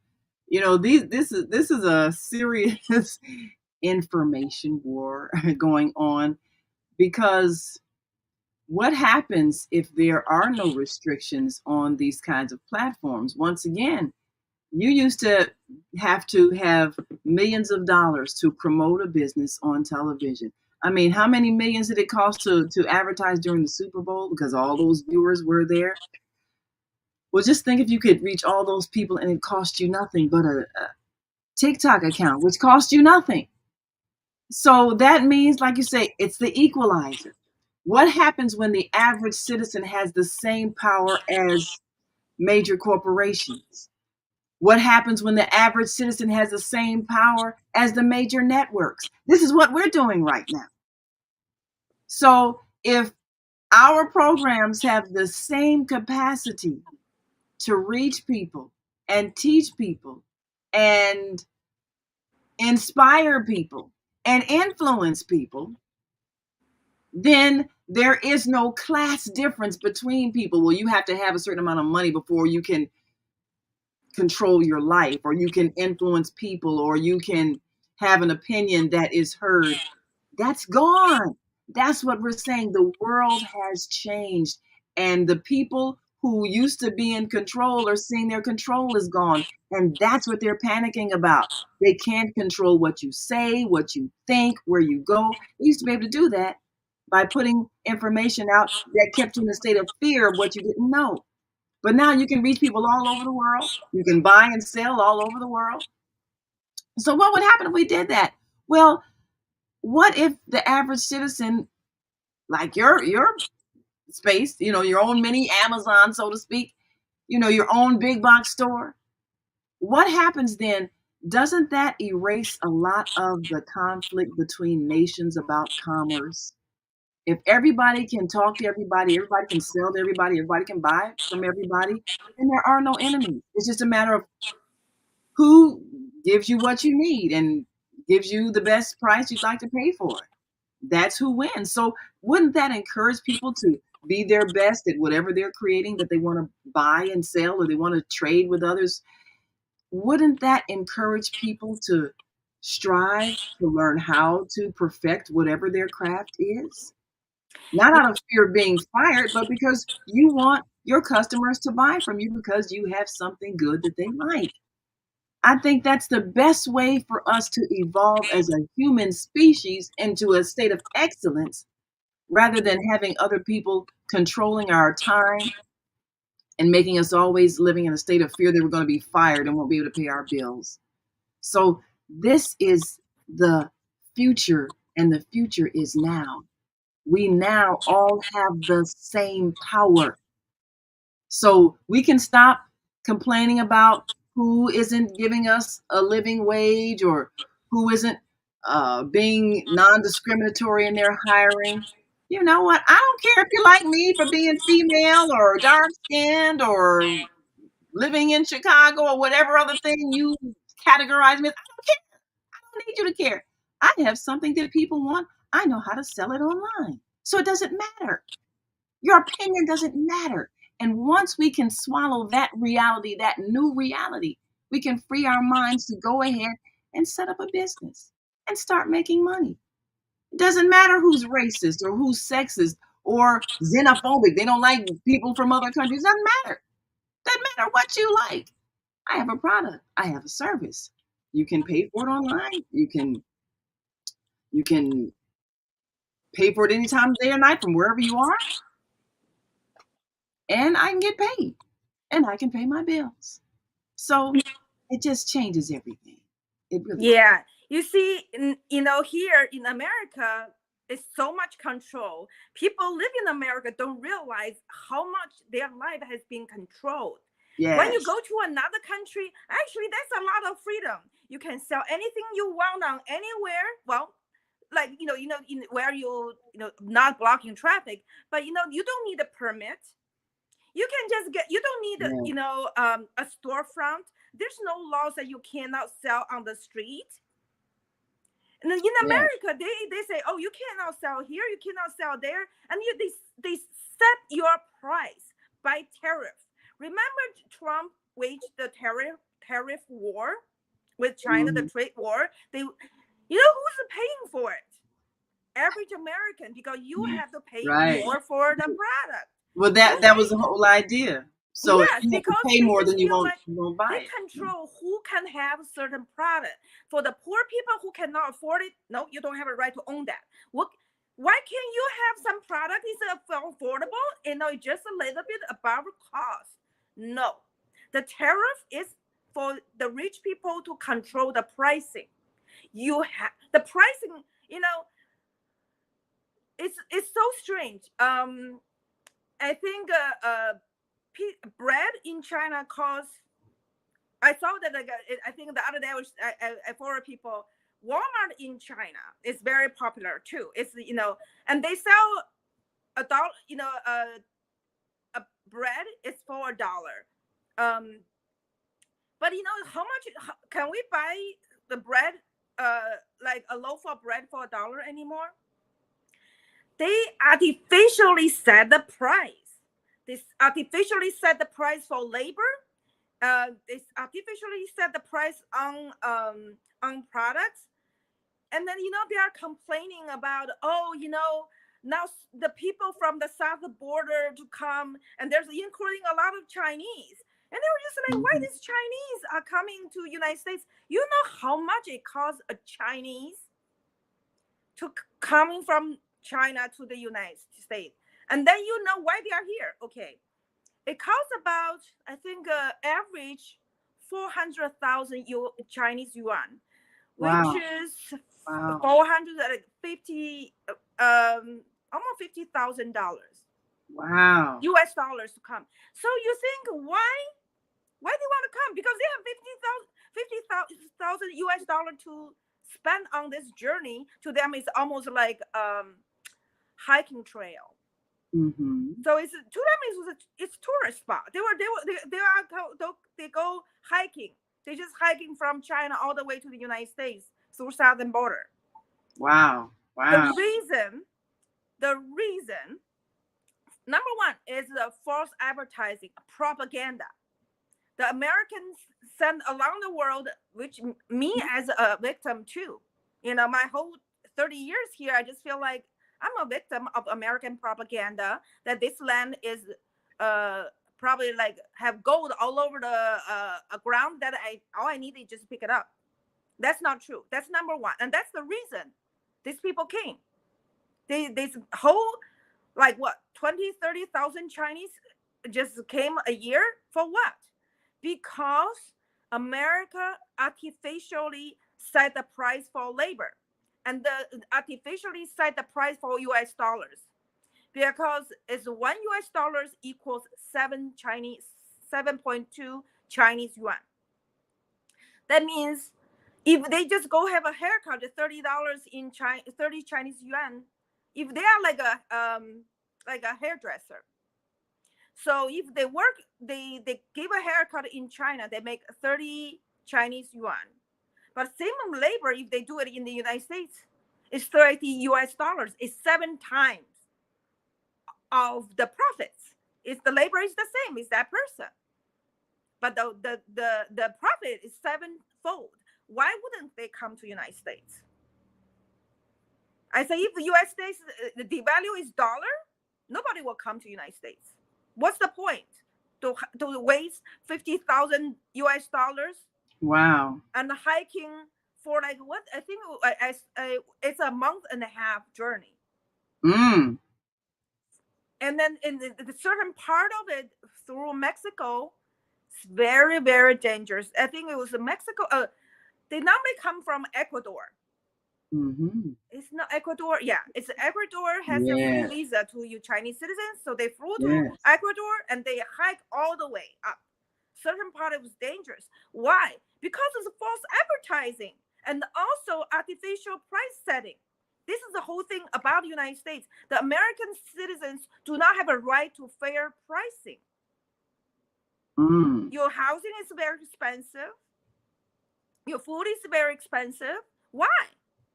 this is a serious information war going on, because what happens if there are no restrictions on these kinds of platforms? Once again, you used to have millions of dollars to promote a business on television. I mean, how many millions did it cost to advertise during the Super Bowl, because all those viewers were there? Well, just think if you could reach all those people and it cost you nothing but a TikTok account, which cost you nothing. So that means, like you say, it's the equalizer. What happens when the average citizen has the same power as major corporations? What happens when the average citizen has the same power as the major networks? This is what we're doing right now. So if our programs have the same capacity to reach people and teach people and inspire people and influence people, then there is no class difference between people. Well, you have to have a certain amount of money before you can control your life, or you can influence people, or you can have an opinion that is heard. That's gone. That's what we're saying. The world has changed, and the people who used to be in control are seeing their control is gone, and that's what they're panicking about. They can't control what you say, what you think, where you go. They used to be able to do that by putting information out that kept you in a state of fear of what you didn't know. But now you can reach people all over the world. You can buy and sell all over the world. So what would happen if we did that? Well, what if the average citizen, like your space, your own mini Amazon, so to speak, your own big box store? What happens then? Doesn't that erase a lot of the conflict between nations about commerce? If everybody can talk to everybody can sell to everybody can buy from everybody, then there are no enemies. It's just a matter of who gives you what you need and gives you the best price you'd like to pay for it. That's who wins. So wouldn't that encourage people to be their best at whatever they're creating that they want to buy and sell, or they want to trade with others? Wouldn't that encourage people to strive to learn how to perfect whatever their craft is? Not out of fear of being fired, but because you want your customers to buy from you because you have something good that they like. I think that's the best way for us to evolve as a human species into a state of excellence, rather than having other people controlling our time and making us always living in a state of fear that we're going to be fired and won't be able to pay our bills. So this is the future, and the future is now. We now all have the same power. So we can stop complaining about who isn't giving us a living wage, or who isn't being non-discriminatory in their hiring. You know what? I don't care if you like me for being female or dark-skinned or living in Chicago or whatever other thing you categorize me as. I don't care. I don't need you to care. I have something that people want. I know how to sell it online. So it doesn't matter. Your opinion doesn't matter. And once we can swallow that reality, that new reality, we can free our minds to go ahead and set up a business and start making money. It doesn't matter who's racist or who's sexist or xenophobic. They don't like people from other countries. It doesn't matter. Doesn't matter what you like. I have a product. I have a service. You can pay for it online. You can pay for it any time of day or night from wherever you are, and I can get paid, and I can pay my bills. So it just changes everything. It really does. Yeah, you see, here in America, it's so much control. People live in America don't realize how much their life has been controlled. When you Yes. go to another country, actually, there's a lot of freedom. You can sell anything you want on anywhere. Well, like in where not blocking traffic, but you don't need a permit. You can just get. You don't need Yeah. a storefront. There's no laws that you cannot sell on the street. And in Yeah. America, they say, oh, you cannot sell here, you cannot sell there, and they set your price by tariff. Remember, Trump waged the tariff war with China, the Mhm. trade war. Who's paying for it? Average American, because you have to pay Right. more for the product. Well, that was the whole idea. So if Yes, you have to because pay they more, just then you feel won't like you won't buy they it. control who can have certain product. For the poor people who cannot afford it, no, you don't have a right to own that. Why can't you have some product is affordable and just a little bit above cost? No, the tariff is for the rich people to control the pricing. You have the pricing. It's so strange. I think bread in China costs. I saw that I think the other day I forward people. Walmart in China is very popular too. It's and they sell a dollar. A bread is for $1. But how much can we buy the bread? Like a loaf of bread for $1 anymore? They artificially set the price. They artificially set the price for labor. They artificially set the price on products, and then they are complaining about now the people from the south border to come, and there's including a lot of Chinese, and they were just like, why Mhm. these Chinese are coming to United States? You know how much it costs a Chinese to coming from China to the United States, and then you know why they are here. Okay, it costs about, I think, average 400,000 Chinese yuan, which Wow. is Wow. 450, almost $50,000 Wow. US dollars to come. So you think why they want to come? Because they have 50,000 US dollar to spend on this journey. To them, it's almost like hiking trail. Mhm. So to them it's tourist spot. They go hiking. They just hiking from China all the way to the United States through southern border. Wow. The Wow. reason, number one, is the false advertising, propaganda. The Americans send around the world, which me as a victim too. My whole 30 years here, I just feel like I'm a victim of American propaganda, that this land is probably like have gold all over the ground, that all I need is just pick it up. That's not true. That's number one. And that's the reason these people came. This whole, like, what, 20,000-30,000 Chinese just came a year for what? Because America artificially set the price for labor, and artificially set the price for US dollars, because it's $1 US equals 7.2 Chinese yuan. That means if they just go have a haircut at $30 in China, 30 Chinese yuan, if they are like a hairdresser, so if they work, they give a haircut in China, they make 30 Chinese yuan. But same labor, if they do it in the United States, it's 30 US dollars. It's 7 times of the profits. If the labor is the same, it's that person. But the profit is 7-fold. Why wouldn't they come to United States? I say, if the US States, the value is dollar, nobody will come to United States. What's the point? To waste 50,000 US dollars Wow. and hiking for like what I think it's a month and a half journey. Mm. And then in the certain part of it through Mexico, it's very, very dangerous. I think it was Mexico. They normally come from Ecuador. Mm-hmm. It's not Ecuador. Yeah, it's Ecuador has a free Yes. visa to you Chinese citizens. So they flew to Yes. Ecuador and they hike all the way up. Certain part it was dangerous. Why? Because it's false advertising and also artificial price setting. This is the whole thing about the United States. The American citizens do not have a right to fair pricing. Mm. Your housing is very expensive. Your food is very expensive. Why?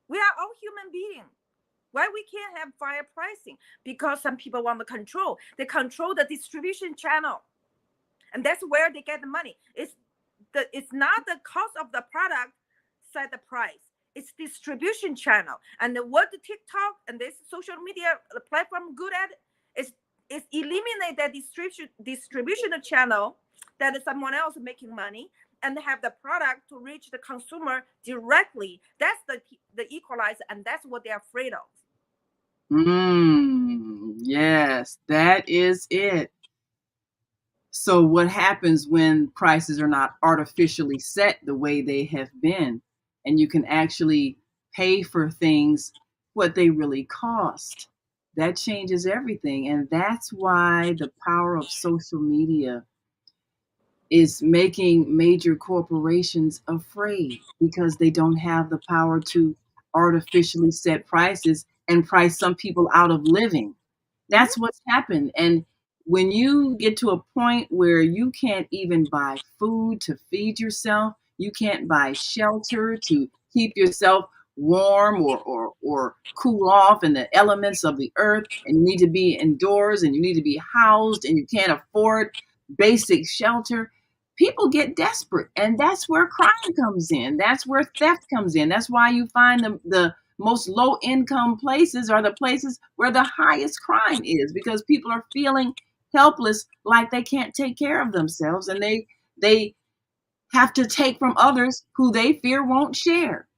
We are all human beings. Why we can't have fair pricing? Because some people want to control. They control the distribution channel. And that's where they get the money. It's not the cost of the product set the price. It's distribution channel. And what the TikTok and this social media platform good at is eliminate that distribution channel that is someone else making money and have the product to reach the consumer directly. That's the equalizer, and that's what they're afraid of. Yes, that is it. So what happens when prices are not artificially set the way they have been, and you can actually pay for things what they really cost? That changes everything. And that's why the power of social media is making major corporations afraid, because they don't have the power to artificially set prices and price some people out of living. That's what's happened. And when you get to a point where you can't even buy food to feed yourself, you can't buy shelter to keep yourself warm or cool off in the elements of the earth, and you need to be indoors and you need to be housed and you can't afford basic shelter, people get desperate. And that's where crime comes in. That's where theft comes in. That's why you find the most low income places are the places where the highest crime is, because people are feeling helpless, like they can't take care of themselves, and they have to take from others who they fear won't share.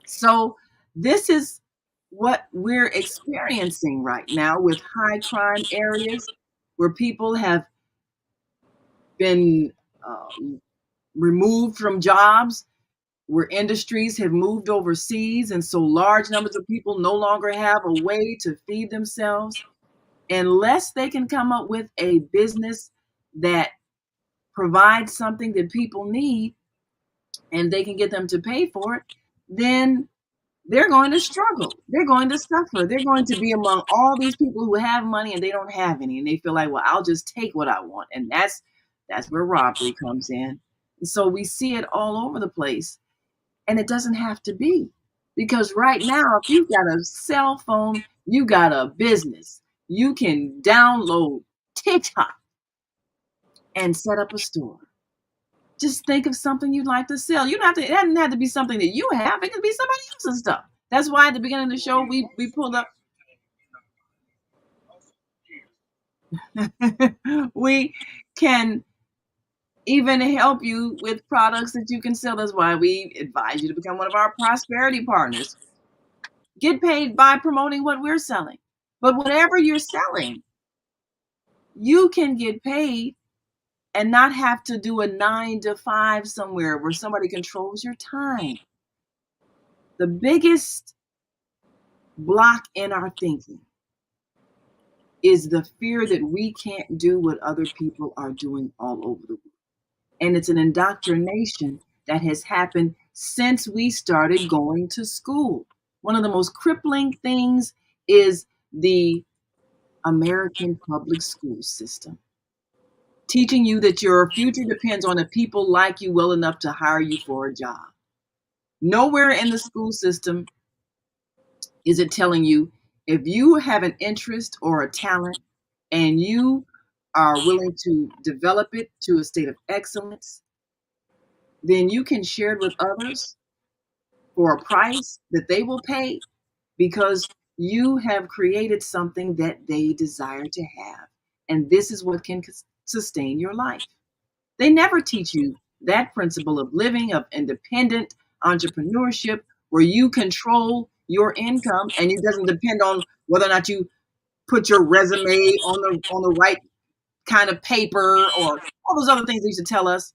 So this is what we're experiencing right now with high crime areas where people have been removed from jobs, where industries have moved overseas, and so large numbers of people no longer have a way to feed themselves. Unless they can come up with a business that provides something that people need and they can get them to pay for it, then they're going to struggle. They're going to suffer. They're going to be among all these people who have money and they don't have any, and they feel like, well, I'll just take what I want. And that's where robbery comes in. And so we see it all over the place. And it doesn't have to be, because right now, if you've got a cell phone, you got a business. You can download TikTok and set up a store. Just think of something you'd like to sell. You don't have to. It doesn't have to be something that you have. It can be somebody else's stuff. That's why at the beginning of the show we pulled up. We can even help you with products that you can sell. That's why we advise you to become one of our prosperity partners. Get paid by promoting what we're selling. But whatever you're selling, you can get paid and not have to do a 9 to 5 somewhere where somebody controls your time. The biggest block in our thinking is the fear that we can't do what other people are doing all over the world. And it's an indoctrination that has happened since we started going to school. One of the most crippling things is the American public school system, teaching you that your future depends on the people like you well enough to hire you for a job. Nowhere in the school system is it telling you, if you have an interest or a talent and you are willing to develop it to a state of excellence, then you can share it with others for a price that they will pay, because you have created something that they desire to have. And this is what can sustain your life. They never teach you that principle of living, of independent entrepreneurship, where you control your income and it doesn't depend on whether or not you put your resume on the right kind of paper or all those other things they used to tell us.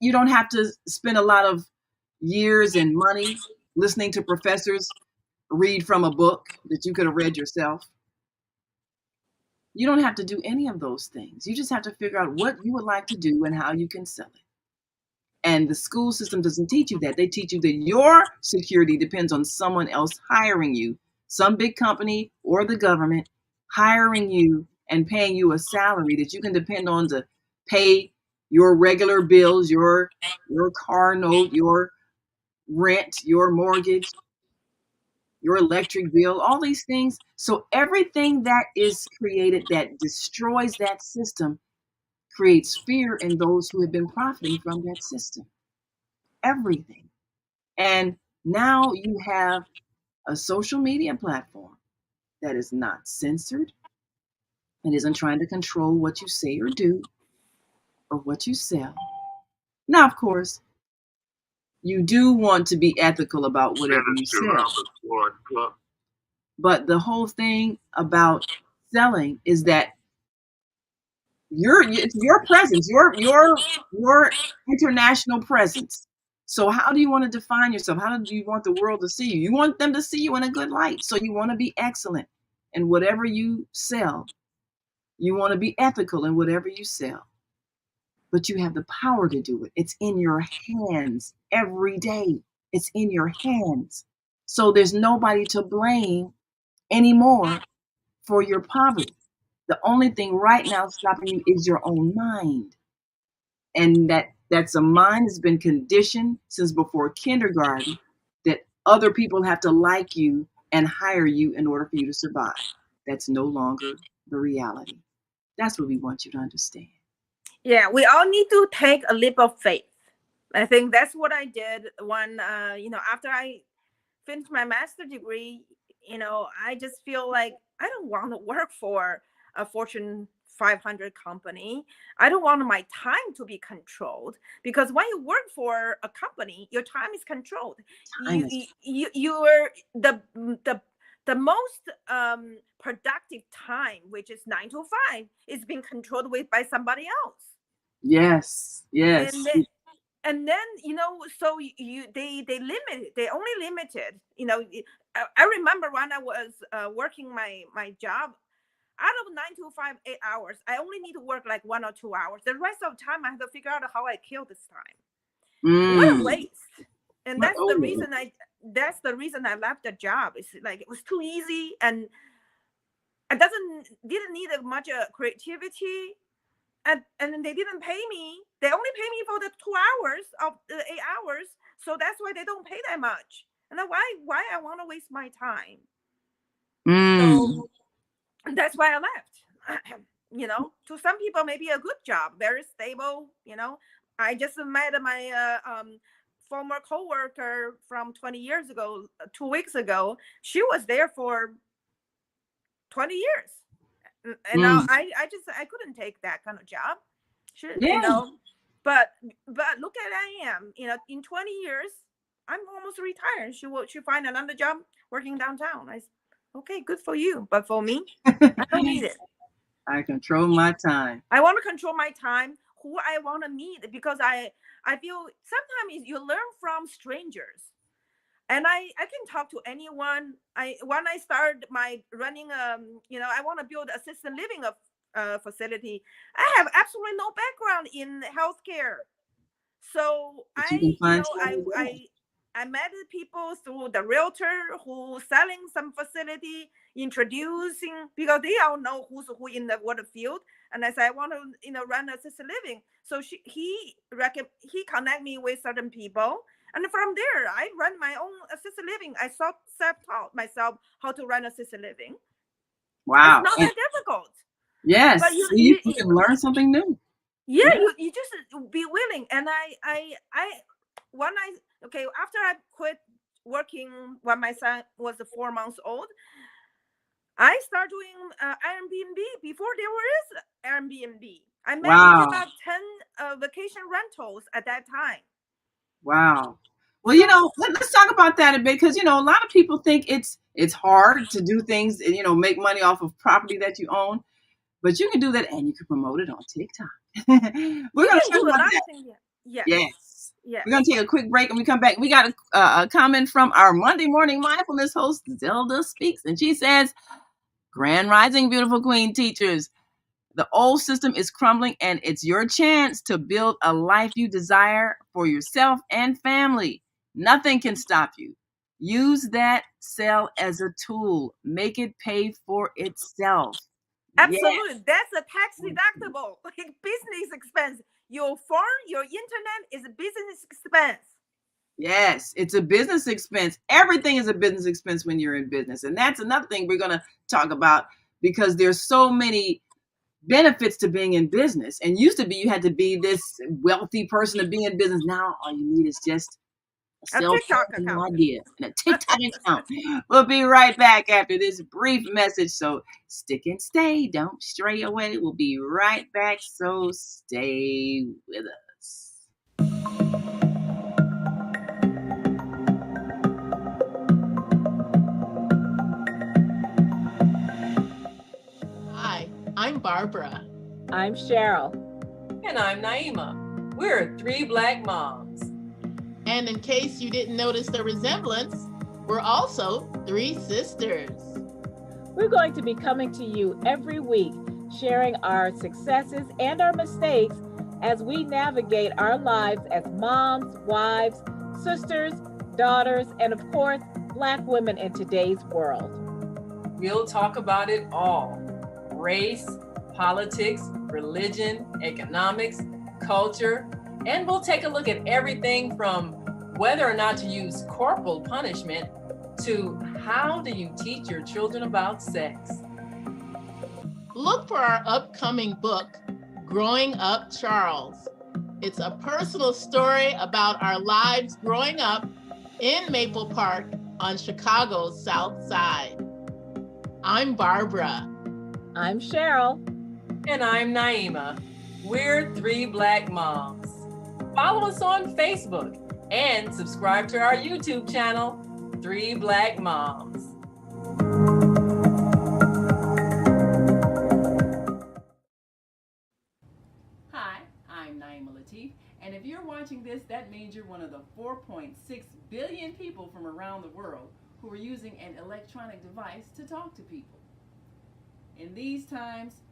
You don't have to spend a lot of years and money listening to professors read from a book that you could have read yourself. You don't have to do any of those things. You just have to figure out what you would like to do and how you can sell it. And the school system doesn't teach you that. They teach you that your security depends on someone else hiring you, some big company or the government hiring you and paying you a salary that you can depend on to pay your regular bills, your car note, your rent, your mortgage, your electric bill, all these things. So everything that is created that destroys that system creates fear in those who have been profiting from that system. Everything. And now you have a social media platform that is not censored and isn't trying to control what you say or do or what you sell. Now, of course, you do want to be ethical about whatever you sell. But the whole thing about selling is that it's your presence, your international presence. So how do you want to define yourself? How do you want the world to see you? You want them to see you in a good light. So you want to be excellent in whatever you sell. You want to be ethical in whatever you sell. But you have the power to do it. It's in your hands every day. It's in your hands. So there's nobody to blame anymore for your poverty. The only thing right now stopping you is your own mind. And that's a mind that's been conditioned since before kindergarten that other people have to like you and hire you in order for you to survive. That's no longer the reality. That's what we want you to understand. Yeah, we all need to take a leap of faith. I think that's what I did when, after I finished my master's degree, I just feel like I don't want to work for a Fortune 500 company. I don't want my time to be controlled, because when you work for a company, your time is controlled. You're the most productive time, which is 9 to 5, is being controlled by somebody else. Yes. And then so they only limited. I remember when I was working my job, out of 9 to 5, 8 hours, I only need to work like 1 or 2 hours. The rest of the time I have to figure out how I kill this time. What a waste. And that's the reason I left the job. It's like it was too easy, and it didn't need much creativity. And they didn't pay me. They only pay me for the 2 hours of the 8 hours. So that's why they don't pay that much. And then why I want to waste my time? So that's why I left. To some people, maybe a good job, very stable. I just met my former coworker from 20 years ago, 2 weeks ago. She was there for 20 years. And now I couldn't take that kind of job. But look at I am, in 20 years, I'm almost retired. She find another job working downtown. I said, okay, good for you. But for me, I don't need it. I control my time. I want to control my time, who I want to meet, because I feel sometimes you learn from strangers. And I can talk to anyone. When I start my running, I want to build assisted living facility. I have absolutely no background in healthcare, so I met people through the realtor who selling some facility, introducing, because they all know who's who in the water field. And I said, I want to run assisted living. So he connect me with certain people. And from there, I run my own assisted living. I self-taught myself how to run assisted living. Wow. It's not that difficult. Yes. But you can learn something new. Yeah, you just be willing. And after I quit working when my son was 4 months old, I started doing Airbnb before there was Airbnb. I managed about vacation rentals at that time. Wow. Well, So let's talk about that a bit because a lot of people think it's hard to do things and make money off of property that you own, but you can do that and you can promote it on TikTok. We're you going to can talk do a about lot that. of things. Yes. Yes. Yes. We're going to take a quick break and we come back. We got a comment from our Monday morning mindfulness host, Zelda Speaks, and she says, Grand Rising, beautiful queen teachers. The old system is crumbling, and it's your chance to build a life you desire for yourself and family. Nothing can stop you. Use that cell as a tool. Make it pay for itself. Absolutely. Yes. That's a tax deductible business expense. Your phone, your internet is a business expense. Yes, it's a business expense. Everything is a business expense when you're in business. And that's another thing we're going to talk about because there's so many benefits to being in business. And used to be you had to be this wealthy person to be in business. Now all you need is just a A cell phone TikTok and an account. idea and a TikTok account. We'll be right back after this brief message. So stick and stay. Don't stray away. We'll be right back. So stay with us. Hi, I'm Barbara. I'm Cheryl. And I'm Naima. We're three Black moms. And in case you didn't notice the resemblance, we're also three sisters. We're going to be coming to you every week, sharing our successes and our mistakes as we navigate our lives as moms, wives, sisters, daughters, and of course, Black women in today's world. We'll talk about it all: race, politics, religion, economics, culture, and we'll take a look at everything from whether or not to use corporal punishment to how do you teach your children about sex. Look for our upcoming book, Growing Up Charles. It's a personal story about our lives growing up in Maple Park on Chicago's South Side. I'm Barbara. I'm Cheryl. And I'm Naima. We're three Black moms. Follow us on Facebook and subscribe to our YouTube channel, Three Black Moms. Hi, I'm Naima Latif, and if you're watching this, that means you're one of the 4.6 billion people from around the world who are using an electronic device to talk to people. In these times,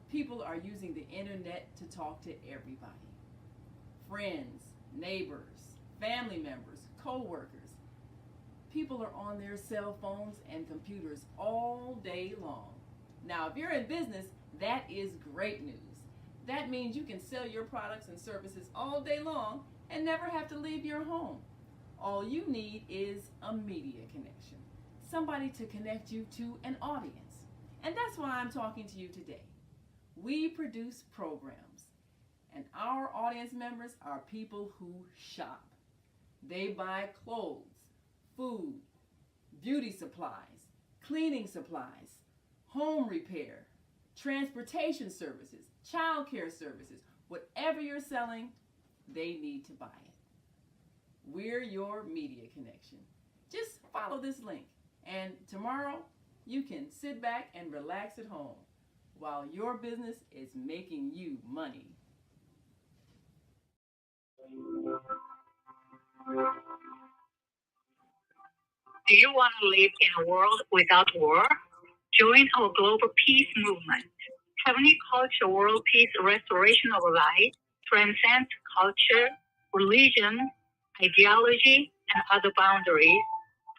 people are using the internet to talk to everybody. Friends, neighbors, family members, co-workers. People are on their cell phones and computers all day long. Now, if you're in business, that is great news. That means you can sell your products and services all day long and never have to leave your home. All you need is a media connection, somebody to connect you to an audience. And that's why I'm talking to you today. We produce programs, and our audience members are people who shop. They buy clothes, food, beauty supplies, cleaning supplies, home repair, transportation services, child care services. Whatever you're selling, they need to buy it. We're your media connection. Just follow this link, and tomorrow you can sit back and relax at home while your business is making you money. Do you want to live in a world without war? Join our global peace movement. Heavenly Culture World Peace Restoration of Life transcends culture, religion, ideology, and other boundaries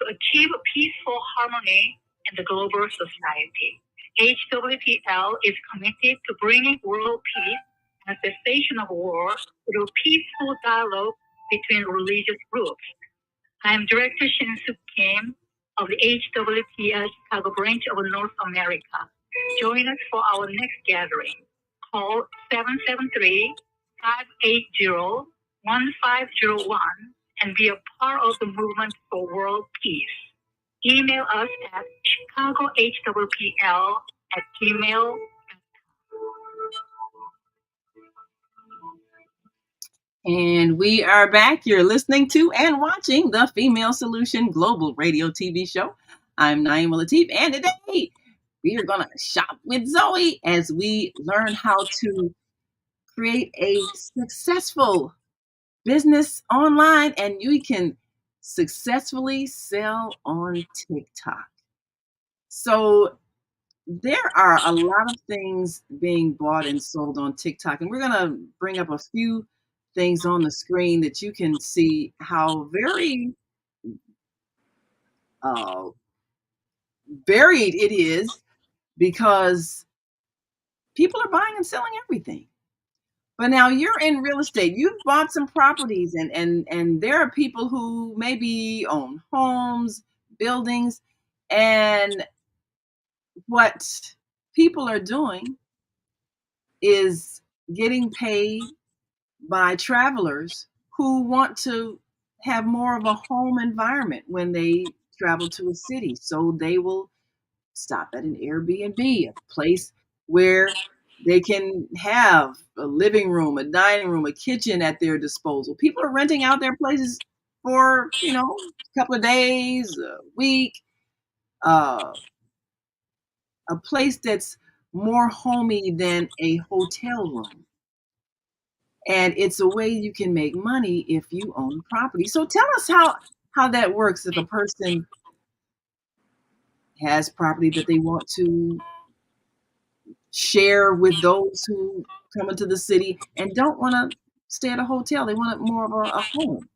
to achieve peaceful harmony in the global society. HWPL is committed to bringing world peace and cessation of war through peaceful dialogue between religious groups. I am Director Shin-Suk Kim of the HWPL Chicago branch of North America. Join us for our next gathering. Call 773-580-1501 and be a part of the movement for world peace. Email us at chicagohwpl@gmail.com. And we are back. You're listening to and watching the Female Solution Global Radio TV show. I'm Naima Latif, and today we are going to shop with Zoe as we learn how to create a successful business online, and you can successfully sell on TikTok. So there are a lot of things being bought and sold on TikTok, and we're going to bring up a few things on the screen that you can see how very uh, varied it is, because people are buying and selling everything. But now you're in real estate. You've bought some properties, and there are people who maybe own homes, buildings, and what people are doing is getting paid by travelers who want to have more of a home environment when they travel to a city. So they will stop at an Airbnb, a place where they can have a living room, a dining room, a kitchen at their disposal. People are renting out their places for, a couple of days, a week, uh, a place that's more homey than a hotel room. And it's a way you can make money if you own property. So tell us how that works if a person has property that they want to share with those who come into the city and don't want to stay at a hotel. They want more of a home.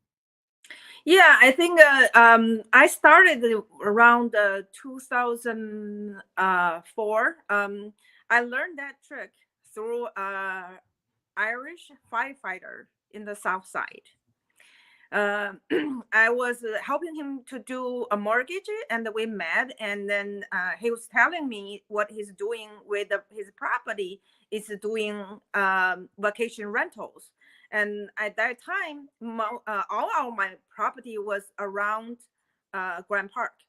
Yeah, I think I started around 2004. I learned that trick through Irish firefighter in the South Side. I was helping him to do a mortgage, and we met. And then he was telling me what he's doing with his property is doing vacation rentals. And at that time, all of my property was around Grand Park.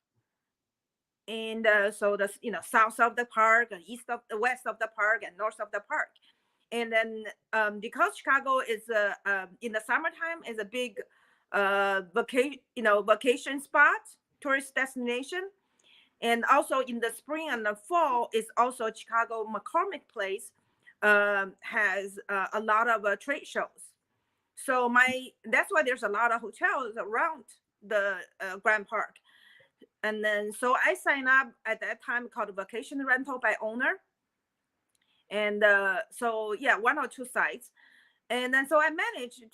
And so the south of the park, east of the west of the park, and north of the park. And then because Chicago is in the summertime is a big vacation spot, tourist destination, and also in the spring and the fall is also Chicago McCormick Place has a lot of trade shows. So that's why there's a lot of hotels around the Grand Park. And then so I signed up at that time called Vacation Rental by Owner. And so yeah, 1 or 2 sites. And then so I managed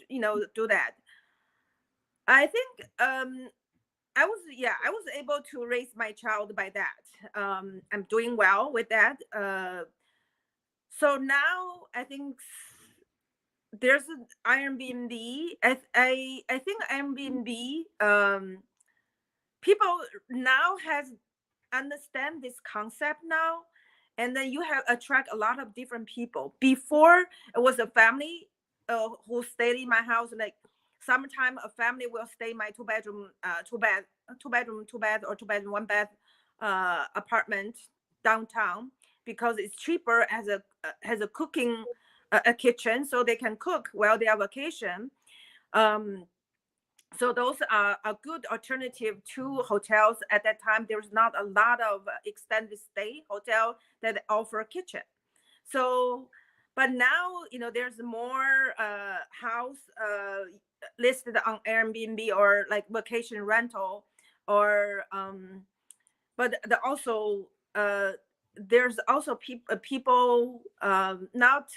do that. I think I was able to raise my child by that. I'm doing well with that. So now I think there's an Airbnb. I think Airbnb people now has understand this concept now, and then you have attract a lot of different people. Before it was a family who stayed in my house, like summertime a family will stay in my 2-bedroom, 2-bedroom, or 2-bedroom, 1-bath apartment downtown, because it's cheaper as a cooking a kitchen, so they can cook while they are vacation. So those are a good alternative to hotels. At that time, there's not a lot of extended stay hotel that offer a kitchen. So, but now, there's more house listed on Airbnb or like vacation rental, or but also there's also people not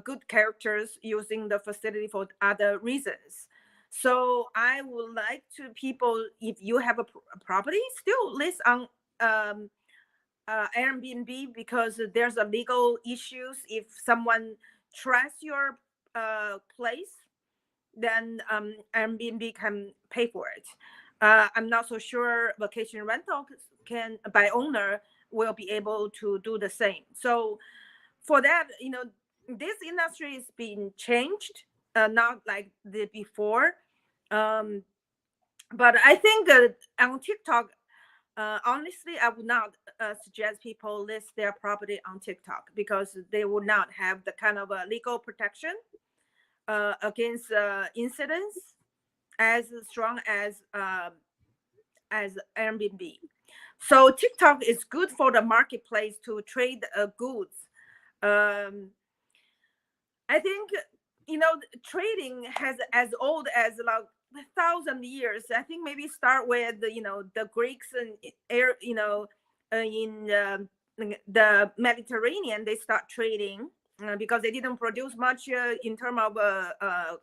good characters using the facility for other reasons. So I would like to people, if you have a property, still list on Airbnb, because there's a legal issues. If someone trusts your place, then Airbnb can pay for it. I'm not so sure vacation rental can by owner will be able to do the same. So for that, this industry is being changed, not like the before. But I think on TikTok, honestly, I would not suggest people list their property on TikTok, because they will not have the kind of legal protection. against incidents as strong as Airbnb. So TikTok is good for the marketplace to trade goods. Um, I think trading has as old as like 1,000 years. I think maybe start with the Greeks and in the Mediterranean they start trading because they didn't produce much in terms of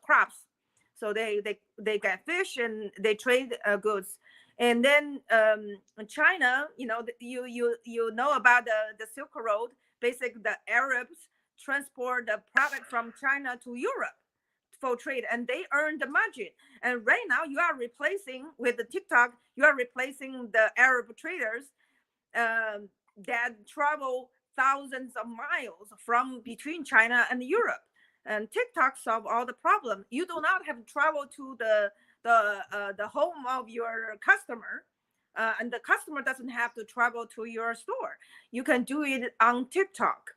crops, so they get fish and they trade goods. And then China, you know about the Silk Road. Basically, the Arabs transport the product from China to Europe for trade, and they earn the margin. And right now, you are replacing with the TikTok, you are replacing the Arab traders that travel thousands of miles from between China and Europe. And TikTok solve all the problem. You do not have to travel to the home of your customer, and the customer doesn't have to travel to your store. You can do it on TikTok,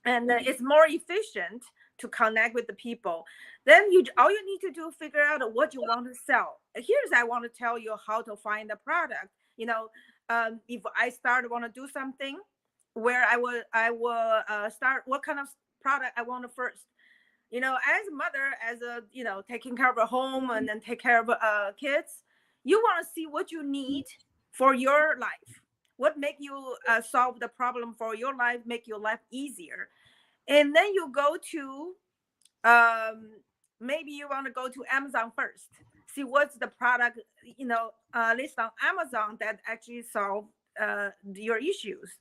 and it's more efficient to connect with the people. Then all you need to do figure out what you want to sell. Here's I want to tell you how to find the product. If I want to do something, where I will start what kind of product I want to first. As a mother, as a taking care of a home and then take care of kids, you want to see what you need for your life. What make you solve the problem for your life, make your life easier. And then you go to maybe you want to go to Amazon first, see what's the product list on Amazon that actually solve your issues.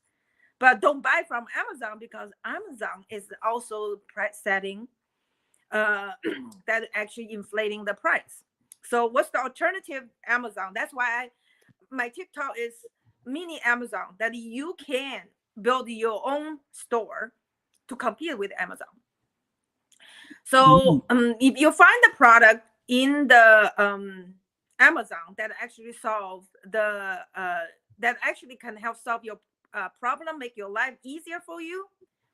But don't buy from Amazon, because Amazon is also price setting that actually inflating the price. So what's the alternative? Amazon. That's why my TikTok is mini Amazon, that you can build your own store to compete with Amazon. So if you find the product in the Amazon that actually solve the that actually can help solve your problem, make your life easier for you,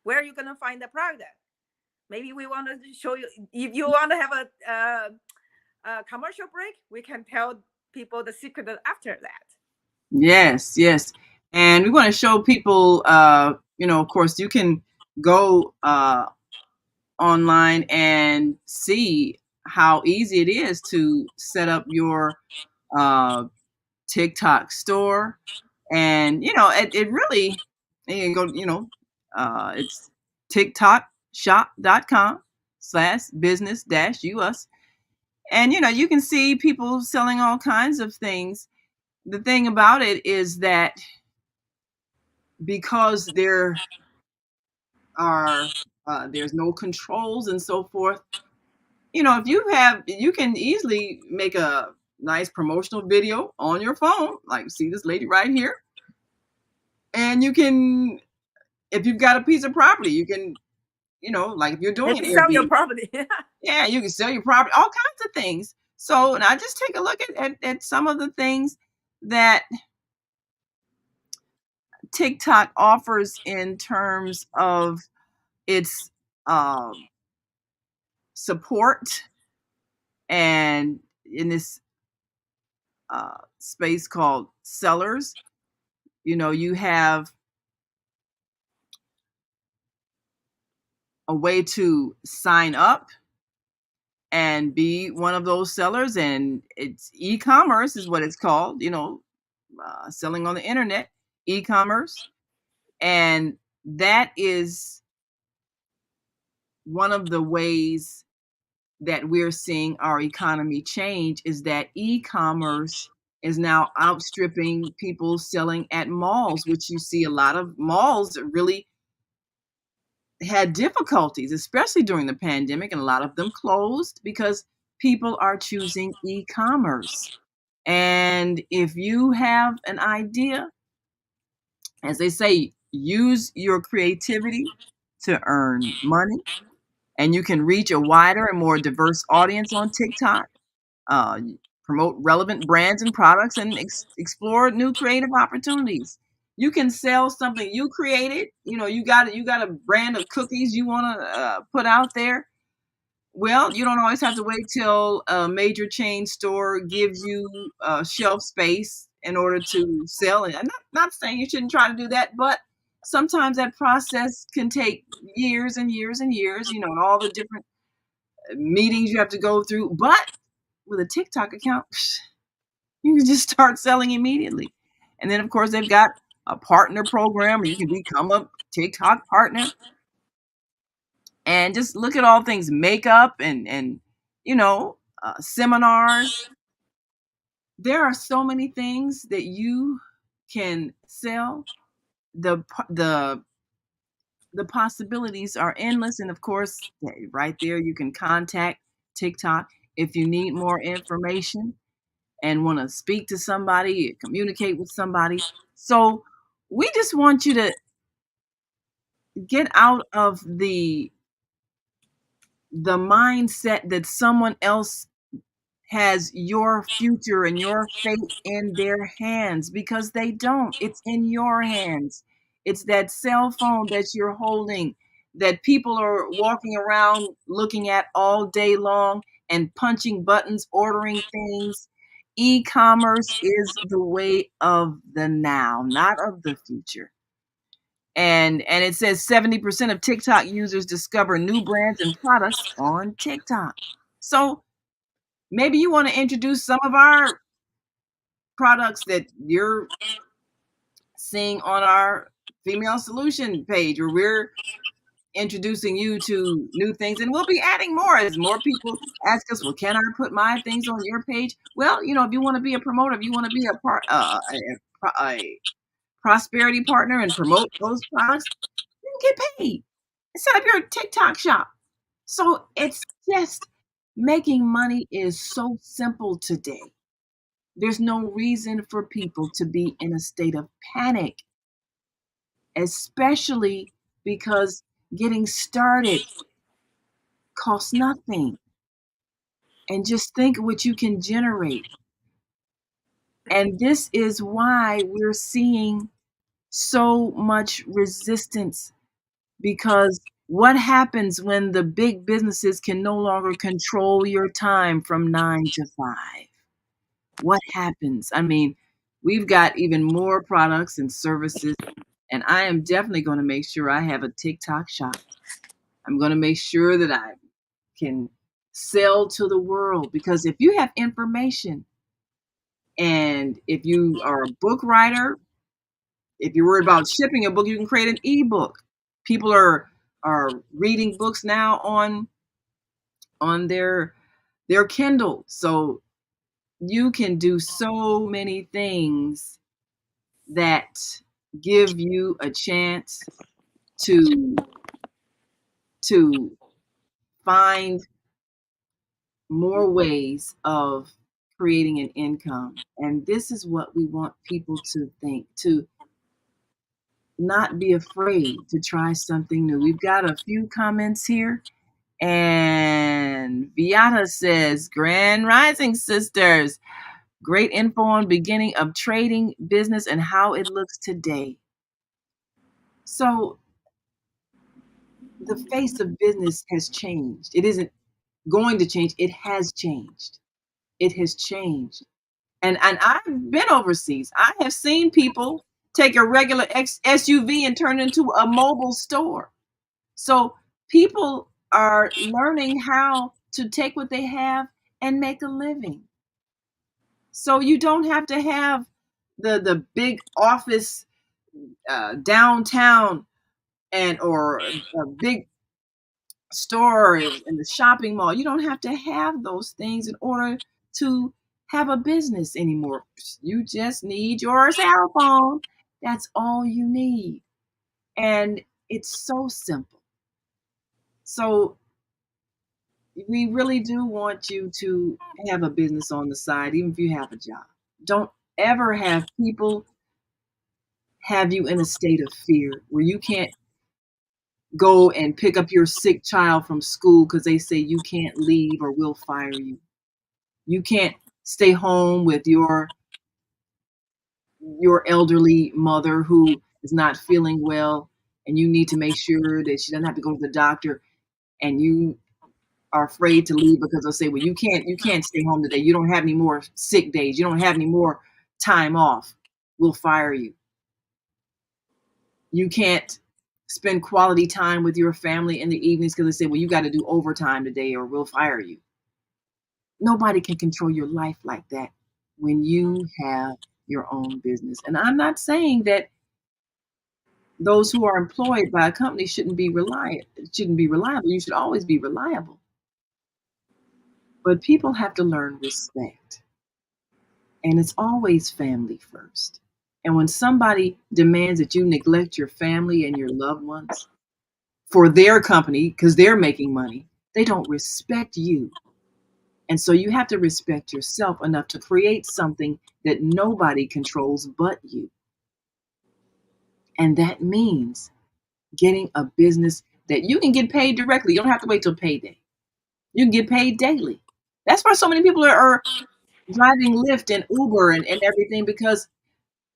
where are you going to find the product? Maybe we want to show you. If you want to have a commercial break, we can tell people the secret after that. Yes, yes. And we want to show people, of course, you can go online and see how easy it is to set up your TikTok store. And, it really, you can go, it's TikTokshop.com/business-us. And, you can see people selling all kinds of things. The thing about it is that because there's no controls and so forth, if you can easily make a nice promotional video on your phone, like see this lady right here. And you can, if you've got a piece of property, you can, like if you're doing an sell your property. Yeah, you can sell your property, all kinds of things. So now just take a look at some of the things that TikTok offers in terms of its support, and in this space called sellers, you have a way to sign up and be one of those sellers. And it's e-commerce is what it's called, selling on the internet, e-commerce. And that is one of the ways that we're seeing our economy change, is that e-commerce is now outstripping people selling at malls, which you see a lot of malls really had difficulties, especially during the pandemic, and a lot of them closed because people are choosing e-commerce. And if you have an idea, as they say, use your creativity to earn money, and you can reach a wider and more diverse audience on TikTok, promote relevant brands and products, and explore new creative opportunities. You can sell something you created. You got a brand of cookies you want to put out there. Well, you don't always have to wait till a major chain store gives you shelf space in order to sell it. I'm not saying you shouldn't try to do that, but sometimes that process can take years and years and years, and all the different meetings you have to go through. But with a TikTok account, you can just start selling immediately. And then, of course, they've got a partner program where you can become a TikTok partner and just look at all things makeup and seminars. There are so many things that you can sell. The the possibilities are endless, and of course, right there you can contact TikTok if you need more information and want to speak to somebody, communicate with somebody. So we just want you to get out of the mindset that someone else has your future and your fate in their hands, because they don't. It's in your hands. It's that cell phone that you're holding that people are walking around looking at all day long and punching buttons, ordering things. E-commerce is the way of the now, not of the future. And it says 70% of TikTok users discover new brands and products on TikTok. So maybe you want to introduce some of our products that you're seeing on our Female Solution page, where we're introducing you to new things, and we'll be adding more as more people ask us, well, can I put my things on your page? Well, if you want to be a promoter, if you want to be a prosperity partner and promote those products, you can get paid. Set up your TikTok shop. So it's just making money is so simple today. There's no reason for people to be in a state of panic, especially because getting started costs nothing. And just think what you can generate. And this is why we're seeing so much resistance, because what happens when the big businesses can no longer control your time from 9 to 5? What happens? I mean, we've got even more products and services, and I am definitely going to make sure I have a TikTok shop. I'm going to make sure that I can sell to the world, because if you have information, and if you are a book writer, if you're worried about shipping a book, you can create an ebook. People are reading books now on their Kindle. So you can do so many things that give you a chance to find more ways of creating an income. And this is what we want people to think, to not be afraid to try something new. We've got a few comments here. And Viata says, Grand Rising Sisters, great info on beginning of trading business and how it looks today. So the face of business has changed. It isn't going to change. It has changed. It has changed. And I've been overseas. I have seen people take a regular SUV and turn it into a mobile store. So people are learning how to take what they have and make a living. So you don't have to have the big office downtown or a big store in the shopping mall. You don't have to have those things in order to have a business anymore. You just need your cell phone. That's all you need. And it's so simple. So we really do want you to have a business on the side, even if you have a job. Don't ever have people have you in a state of fear where you can't go and pick up your sick child from school because they say you can't leave or we'll fire you. You can't stay home with your elderly mother who is not feeling well, and you need to make sure that she doesn't have to go to the doctor, and you are afraid to leave because they'll say, well, you can't stay home today. You don't have any more sick days. You don't have any more time off. We'll fire you. You can't spend quality time with your family in the evenings because they say, well, you got to do overtime today or we'll fire you. Nobody can control your life like that when you have your own business. And I'm not saying that those who are employed by a company shouldn't be reliable. You should always be reliable. But people have to learn respect. And it's always family first. And when somebody demands that you neglect your family and your loved ones for their company because they're making money, they don't respect you. And so you have to respect yourself enough to create something that nobody controls but you. And that means getting a business that you can get paid directly. You don't have to wait till payday. You can get paid daily. That's why so many people are driving Lyft and Uber and everything, because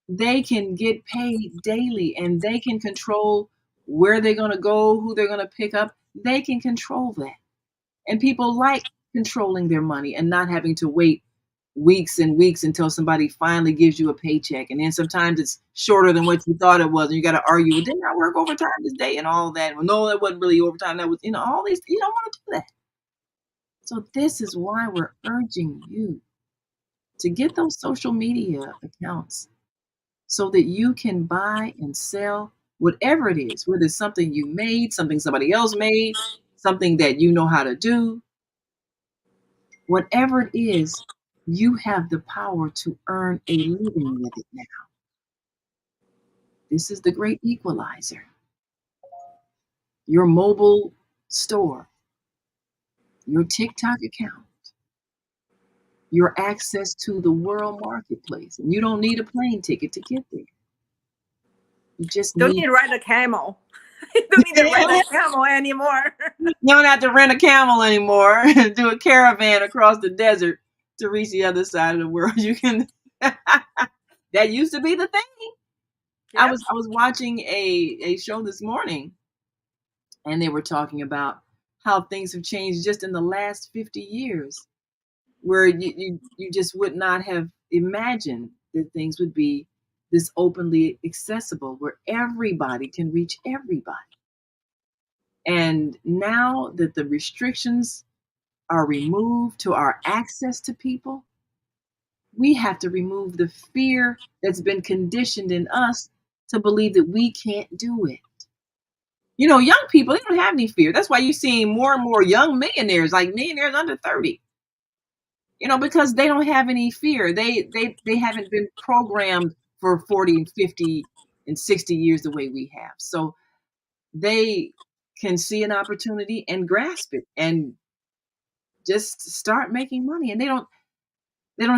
they can get paid daily and they can control where they're going to go, who they're going to pick up. They can control that. And people like controlling their money and not having to wait weeks and weeks until somebody finally gives you a paycheck. And then sometimes it's shorter than what you thought it was. And you got to argue, well, didn't I work overtime this day and all that? Well, no, that wasn't really overtime. That was, all these, you don't want to do that. So this is why we're urging you to get those social media accounts so that you can buy and sell whatever it is, whether it's something you made, something somebody else made, something that you know how to do. Whatever it is, you have the power to earn a living with it now. This is the great equalizer. Your mobile store, your TikTok account, your access to the world marketplace. And you don't need a plane ticket to get there. You just Don't need to ride a camel. You don't need to ride a camel anymore. You don't have to rent a camel anymore and do a caravan across the desert to reach the other side of the world. You can. That used to be the thing. Yep. I was watching a show this morning, and they were talking about how things have changed just in the last 50 years, where you just would not have imagined that things would be this openly accessible, where everybody can reach everybody. And now that the restrictions are removed to our access to people, we have to remove the fear that's been conditioned in us to believe that we can't do it. Young people, they don't have any fear. That's why you're seeing more and more young millionaires, like millionaires under 30, because they don't have any fear. They haven't been programmed for 40 and 50 and 60 years the way we have. So they can see an opportunity and grasp it and just start making money. And they don't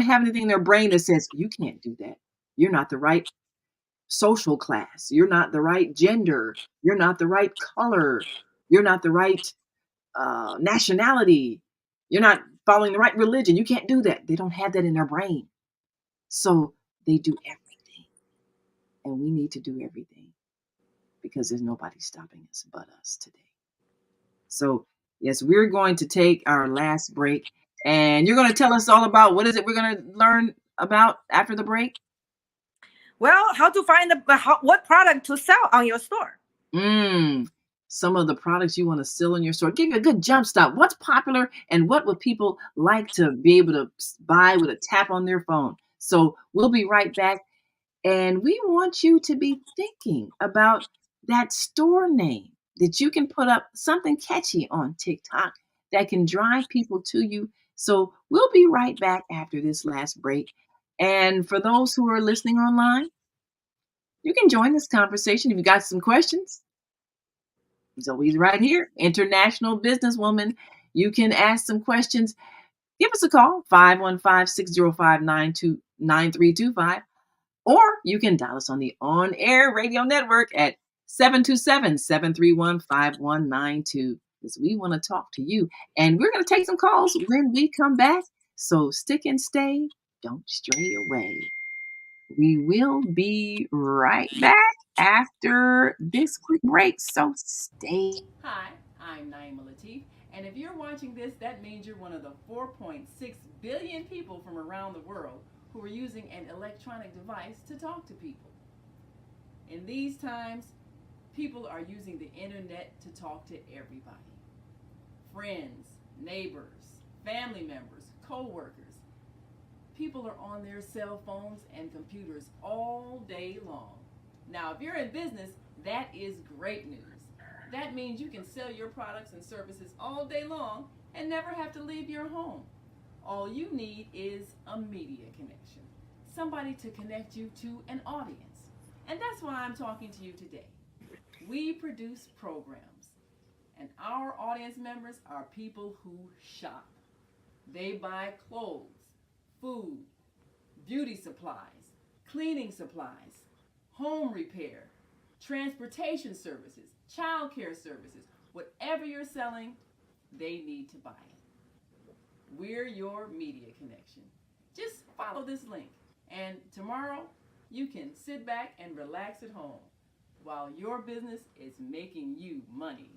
have anything in their brain that says, you can't do that. You're not the right social class. You're not the right gender. You're not the right color. You're not the right nationality. You're not following the right religion. You can't do that. They don't have that in their brain. So they do everything. And we need to do everything because there's nobody stopping us but us today. So, yes, we're going to take our last break. And you're going to tell us all about what is it we're going to learn about after the break? Well, how to find what product to sell on your store. Some of the products you want to sell in your store. Give you a good jump start. What's popular and what would people like to be able to buy with a tap on their phone? So we'll be right back. And we want you to be thinking about that store name that you can put up something catchy on TikTok that can drive people to you. So we'll be right back after this last break. And for those who are listening online, you can join this conversation if you got some questions. He's always right here, international businesswoman. You can ask some questions. Give us a call, 515-605-9325. Or you can dial us on the on-air radio network at 727-731-5192. Because we want to talk to you. And we're going to take some calls when we come back. So stick and stay. Don't stray away. We will be right back after this quick break. So stay. Hi, I'm Naima Latif, And if you're watching this, that means you're one of the 4.6 billion people from around the world who are using an electronic device to talk to people. In these times, people are using the internet to talk to everybody. Friends, neighbors, family members, co-workers. People are on their cell phones and computers all day long. Now, if you're in business, that is great news. That means you can sell your products and services all day long and never have to leave your home. All you need is a media connection, somebody to connect you to an audience. And that's why I'm talking to you today. We produce programs, and our audience members are people who shop. They buy clothes, food, beauty supplies, cleaning supplies, home repair, transportation services, child care services. Whatever you're selling, they need to buy it. We're your media connection. Just follow this link, and tomorrow you can sit back and relax at home while your business is making you money.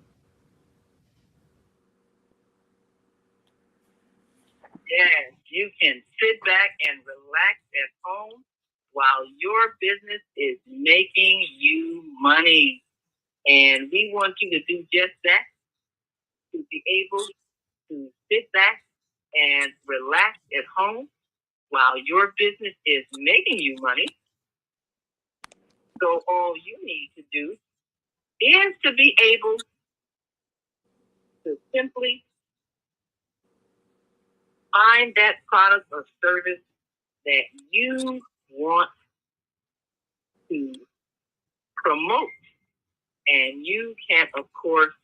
Yes, you can sit back and relax at home while your business is making you money. And we want you to do just that, to be able to sit back and relax at home while your business is making you money. So all you need to do is to be able to simply find that product or service that you want to promote. And you can, of course,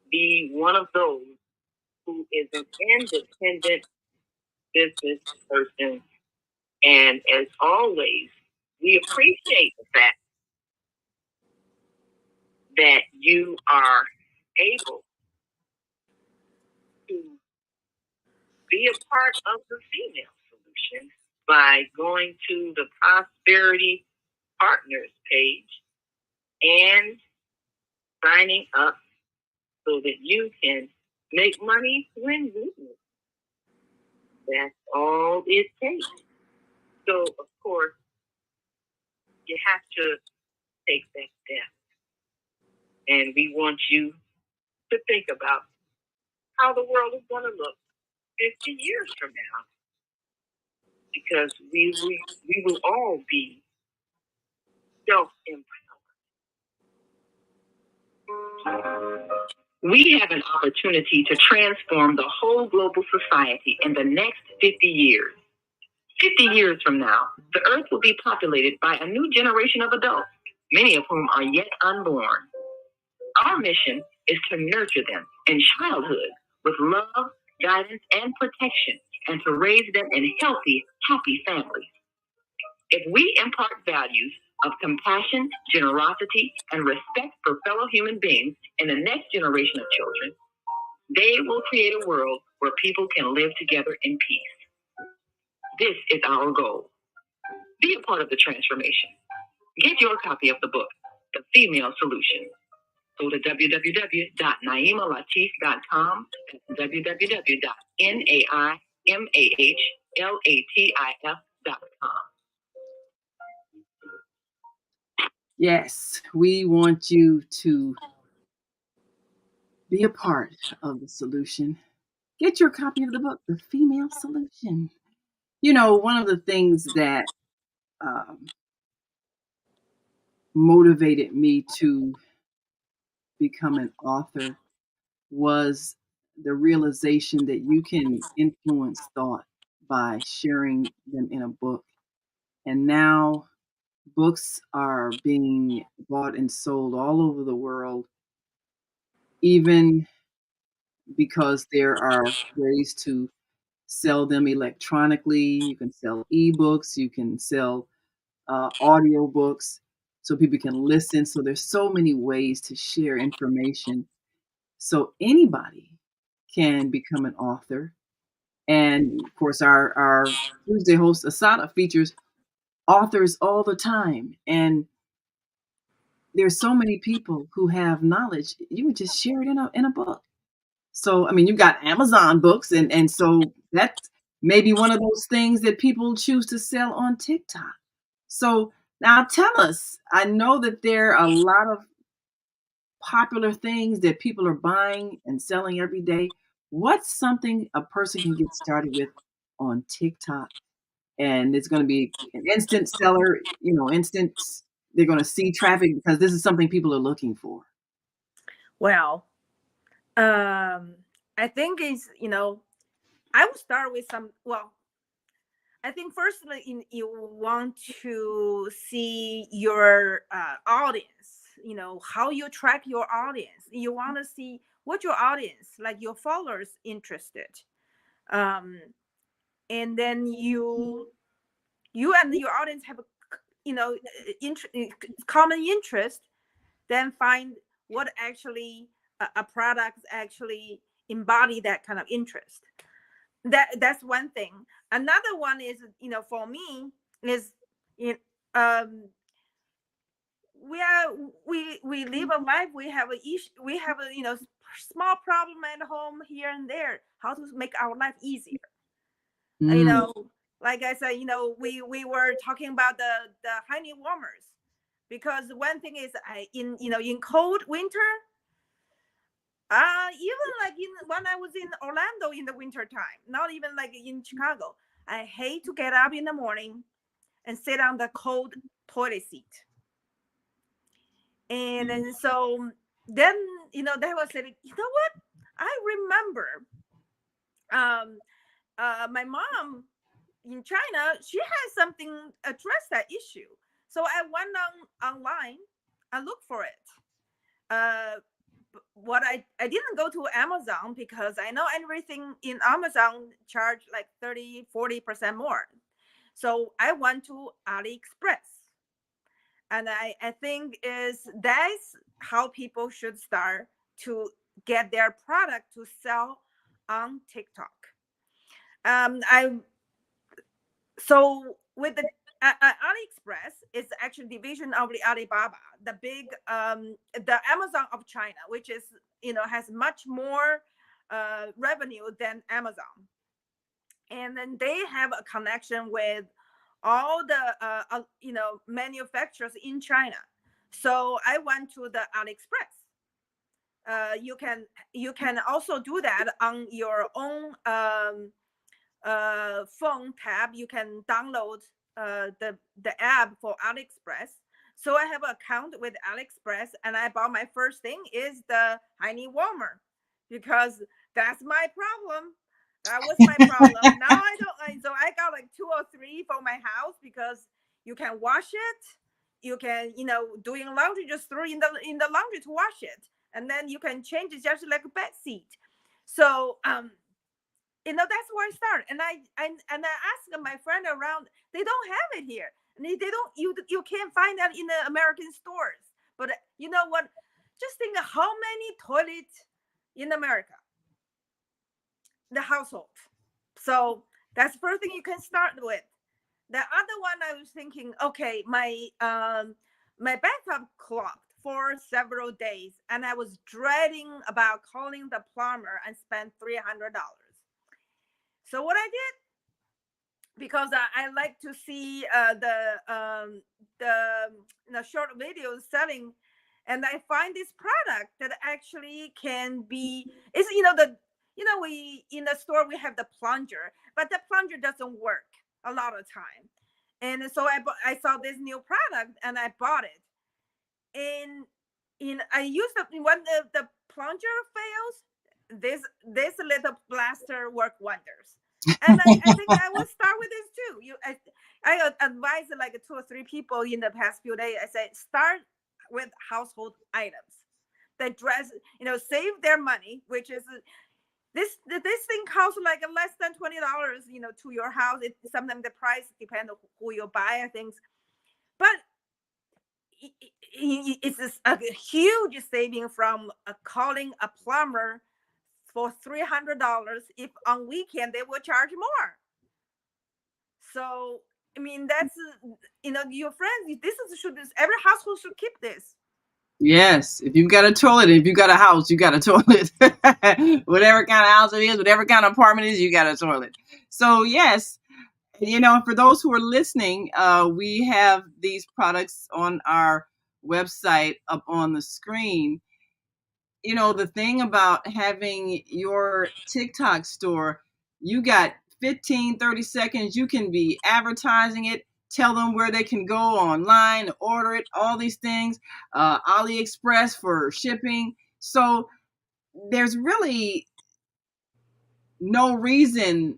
be one of those who is an independent business person. And as always, we appreciate the fact that you are able to be a part of the female solution by going to the Prosperity Partners page and signing up so that you can make money when needed. That's all it takes. So, of course, you have to take that step. And we want you to think about how the world is going to look 50 years from now. Because we will all be self-empowered. We have an opportunity to transform the whole global society in the next 50 years. 50 years from now, the earth will be populated by a new generation of adults, many of whom are yet unborn. Our mission is to nurture them in childhood with love, guidance, and protection, and to raise them in healthy, happy families. If we impart values of compassion, generosity, and respect for fellow human beings in the next generation of children, they will create a world where people can live together in peace. This is our goal. Be a part of the transformation. Get your copy of the book, The Female Solution. Go to www.naimalatif.com. That's www.naimalatif.com. Yes, we want you to be a part of the solution. Get your copy of the book, The Female Solution. You know, one of the things that motivated me to become an author was the realization that you can influence thought by sharing them in a book. And now books are being bought and sold all over the world, even because there are ways to sell them electronically. You can sell ebooks, you can sell audiobooks so people can listen. So there's so many ways to share information. So anybody can become an author. And of course, our Tuesday host, Asada, features authors all the time. And there's so many people who have knowledge. You would just share it in a book. So I mean, you got Amazon books, and so that's maybe one of those things that people choose to sell on TikTok. So now tell us. I know that there are a lot of popular things that people are buying and selling every day. What's something a person can get started with on TikTok? And it's going to be an instant seller, instant, they're going to see traffic because this is something people are looking for. Well, I think it's, I will start with I think firstly, you want to see your audience, how you track your audience. You want to see what your audience, like your followers, interested. And then you and your audience have common interest, then find what actually a product actually embody that kind of interest. That's one thing. Another one is, for me is, we live a life, we have a small problem at home here and there, how to make our life easier. Like I said, we were talking about the honey warmers, because one thing is, in cold winter, even like when I was in Orlando in the winter time, not even like in Chicago, I hate to get up in the morning and sit on the cold toilet seat. And then so then, they was saying, what? I remember my mom in China, she has something address that issue. So I went online, I looked for it. What I didn't go to Amazon, because I know everything in Amazon charge like 30-40% more. So I went to AliExpress. And I think that's how people should start to get their product to sell on TikTok. So with the AliExpress is actually division of the Alibaba, the big the Amazon of China, which is has much more revenue than Amazon, and then they have a connection with all the manufacturers in China. So I went to the AliExpress. You can also do that on your own phone tab. You can download the app for AliExpress. So I have an account with AliExpress, and I bought my first thing is the honey warmer, because that's my problem. That was my problem. Now I don't. So I got like 2 or 3 for my house, because you can wash it. You can, doing laundry, just throw in the laundry to wash it, and then you can change it just like a bed seat. So that's where I started. And I asked my friend around, they don't have it here. And they don't, you can't find that in the American stores. But you know what? Just think of how many toilets in America, the household. So that's the first thing you can start with. The other one, I was thinking, okay, my bathtub clogged for several days, and I was dreading about calling the plumber and spend $300. So what I did, because I like to see the short videos selling, and I find this product that actually can be, it's we in the store we have the plunger, but the plunger doesn't work a lot of time. And so I saw this new product and I bought it. And I used it when the plunger fails, this little blaster work wonders. And I think I will start with this too. I advise like 2 or 3 people in the past few days. I say, start with household items that save their money, which is this thing costs like less than $20, to your house. Sometimes the price depends on who you buy things, but it's a huge saving from calling a plumber for $300. If on weekend they will charge more. So I mean, that's your friends. Every household should keep this. Yes, if you've got a toilet, if you got a house, you got a toilet. Whatever kind of house it is, whatever kind of apartment it is, you got a toilet. So yes, for those who are listening, we have these products on our website up on the screen. The thing about having your TikTok store, you got 15, 30 seconds. You can be advertising it, tell them where they can go online, order it, all these things, AliExpress for shipping. So there's really no reason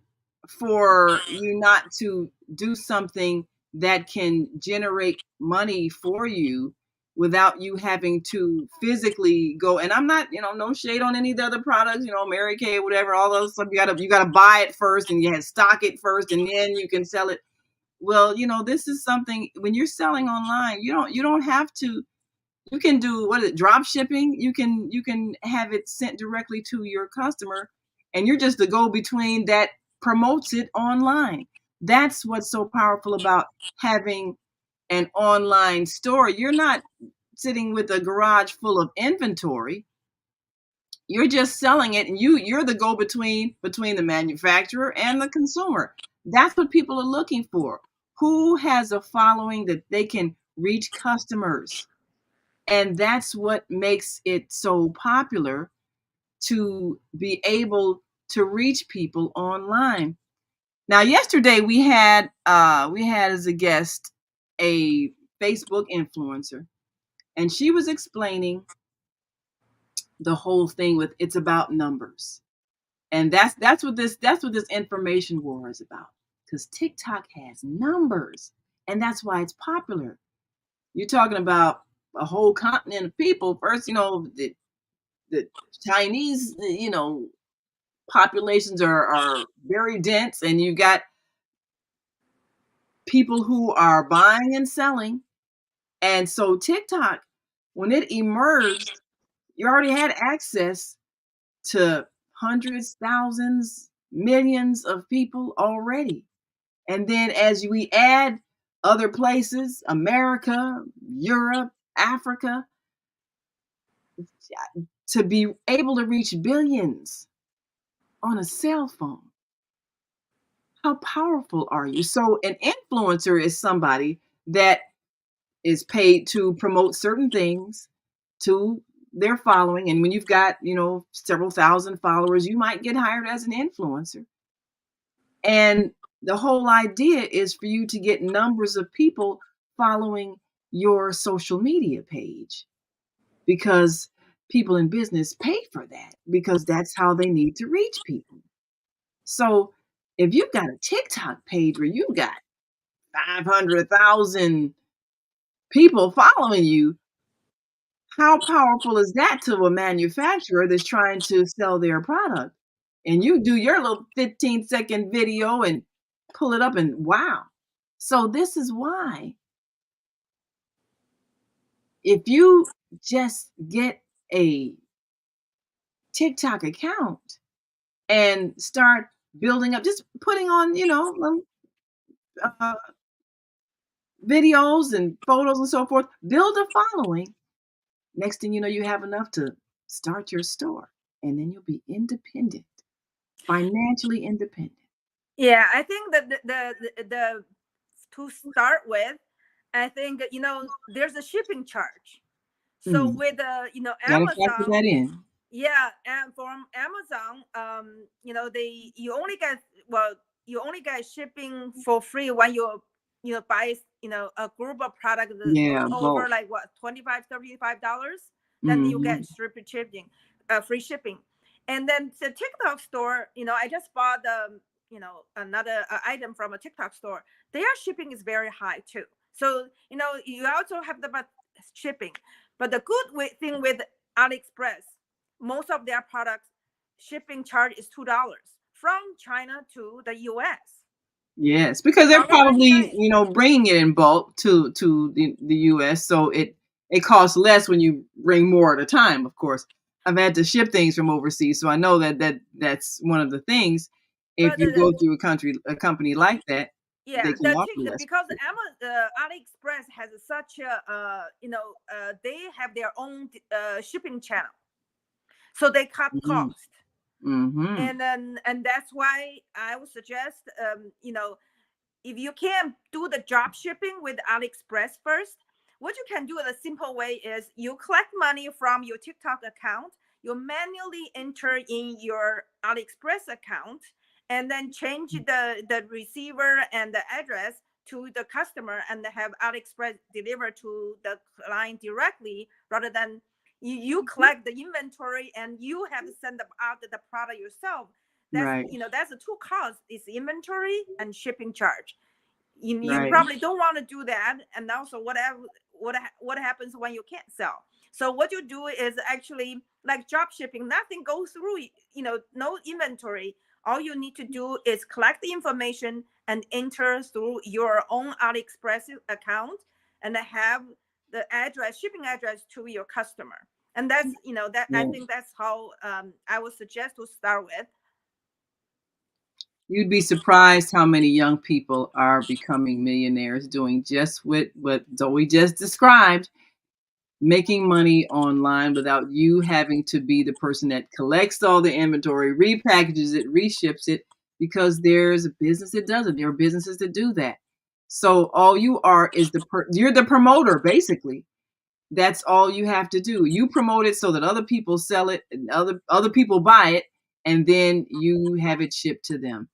for you not to do something that can generate money for you without you having to physically go. And I'm not, no shade on any of the other products, Mary Kay, whatever, all those stuff. You gotta buy it first and you have to stock it first and then you can sell it. Well, this is something when you're selling online, you don't have to. You can do drop shipping. You can have it sent directly to your customer, and you're just the go between that promotes it online. That's what's so powerful about having an online store. You're not sitting with a garage full of inventory. You're just selling it, and you're the go between the manufacturer and the consumer. That's what people are looking for. Who has a following that they can reach customers? And that's what makes it so popular, to be able to reach people online. Now, yesterday we had as a guest a Facebook influencer, and she was explaining the whole thing with it's about numbers. And that's what this information war is about. Because TikTok has numbers, and that's why it's popular. You're talking about a whole continent of people. First, the Chinese, populations are very dense, and you've got people who are buying and selling. And so TikTok, when it emerged, you already had access to hundreds, thousands, millions of people already. And then as we add other places, America, Europe, Africa, to be able to reach billions on a cell phone. How powerful are you? So an influencer is somebody that is paid to promote certain things to their following. And when you've got, several thousand followers, you might get hired as an influencer. And the whole idea is for you to get numbers of people following your social media page, because people in business pay for that, because that's how they need to reach people. So if you've got a TikTok page where you've got 500,000 people following you, how powerful is that to a manufacturer that's trying to sell their product? And you do your little 15-second video and pull it up, and wow. So this is why, if you just get a TikTok account and start building up, just putting on, videos and photos and so forth, build a following. Next thing you know, you have enough to start your store, and then you'll be independent, financially independent. Yeah, I think that the to start with, I think there's a shipping charge. So with Gotta factor Amazon, that in. yeah, and from Amazon, you only get shipping for free when you buy a group of product Yeah, over both. like what $25, $35, then you get free shipping. And then the TikTok store, I just bought another item from a TikTok store. Their shipping is very high too. So you also have the shipping. But the good thing with AliExpress, most of their products shipping charge is $2 from China to the US. Yes, because they're probably, bringing it in bulk to the US, so it costs less when you bring more at a time, of course. I've had to ship things from overseas, so I know that's one of the things. If you go through a company like that. Yeah, they can offer less. because AliExpress has such a they have their own shipping channel, so they cut cost. Mm-hmm. And that's why I would suggest if you can do the drop shipping with AliExpress first, what you can do in a simple way is you collect money from your TikTok account, you manually enter in your AliExpress account, and then change the receiver and the address to the customer and have AliExpress deliver to the client directly, rather than you collect the inventory and you have to send out the product yourself. That's Right. that's the two costs: is inventory and shipping charge. You Right. probably don't want to do that, and also what happens when you can't sell. So what you do is actually like drop shipping. Nothing goes through, no inventory. All you need to do is collect the information and enter through your own AliExpress account, and have the shipping address to your customer. And that's that I think that's how I would suggest to start with. You'd be surprised how many young people are becoming millionaires doing just what Zoe just described, making money online without you having to be the person that collects all the inventory, repackages it, reships it, because there's a business that does it. There are businesses that do that. So all you are is you're the promoter, basically. That's all you have to do. You promote it so that other people sell it and other people buy it, and then you have it shipped to them.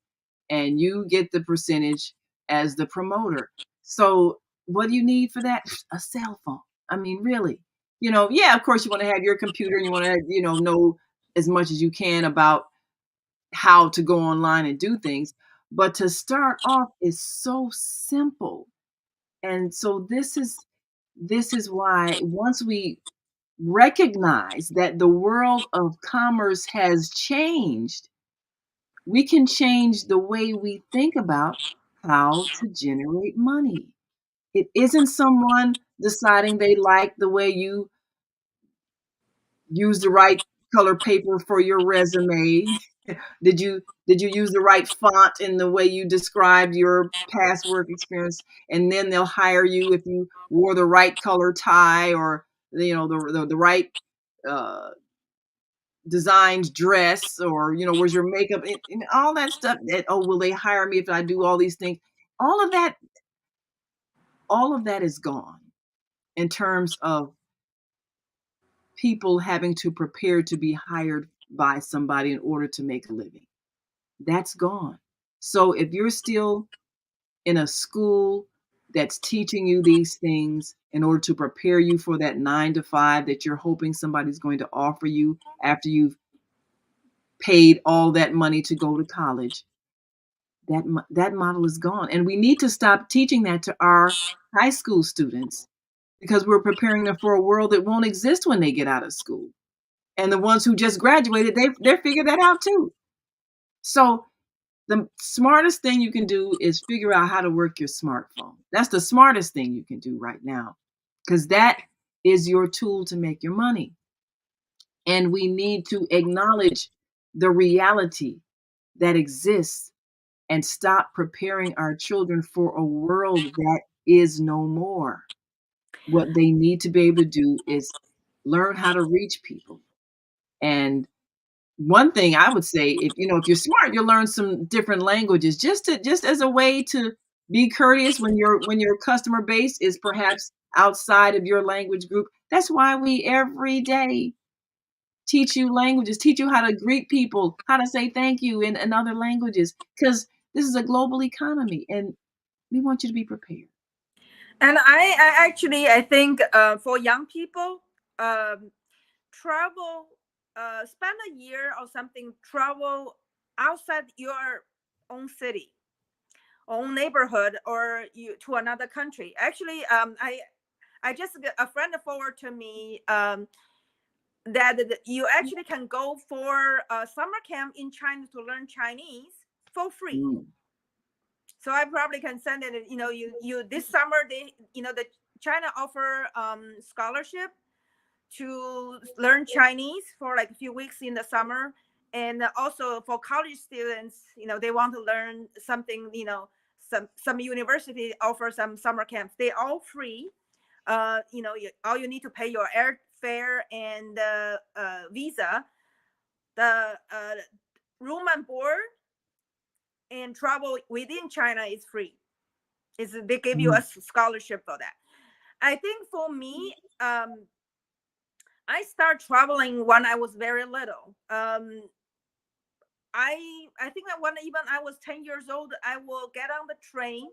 And you get the percentage as the promoter. So what do you need for that? A cell phone. I mean, really, yeah, of course you want to have your computer and you want to, know as much as you can about how to go online and do things. But to start off is so simple. And so this is why once we recognize that the world of commerce has changed, we can change the way we think about how to generate money. It isn't someone deciding they like the way you use the right color paper for your resume. Did you use the right font in the way you described your past work experience? And then they'll hire you if you wore the right color tie, or the right designed dress, or where's your makeup, and all that stuff. That, oh, will they hire me if I do all these things? All of that is gone in terms of people having to prepare to be hired by somebody in order to make a living. That's gone. So if you're still in a school that's teaching you these things in order to prepare you for that 9 to 5 that you're hoping somebody's going to offer you after you've paid all that money to go to college, that model is gone. And we need to stop teaching that to our high school students, because we're preparing them for a world that won't exist when they get out of school. And the ones who just graduated, they're figured that out too. So the smartest thing you can do is figure out how to work your smartphone. That's the smartest thing you can do right now, because that is your tool to make your money. And we need to acknowledge the reality that exists and stop preparing our children for a world that is no more. What they need to be able to do is learn how to reach people. And one thing I would say, if you're smart, you'll learn some different languages, just as a way to be courteous when your customer base is perhaps outside of your language group. That's why we every day teach you languages, teach you how to greet people, how to say thank you in other languages, because this is a global economy and we want you to be prepared. And I think for young people, travel, spend a year or something, travel outside your own city, own neighborhood, or to another country. Actually, I just a friend forwarded to me that you actually can go for a summer camp in China to learn Chinese for free. So I probably can send it. You this summer the China offer scholarship to learn Chinese for like a few weeks in the summer, and also for college students, they want to learn something, some university offer some summer camps. They all free. All you need to pay your airfare and visa. The room and board and travel within China is free. They give you a scholarship for that. I think for me, I started traveling when I was very little. I think that when even I was 10 years old, I will get on the train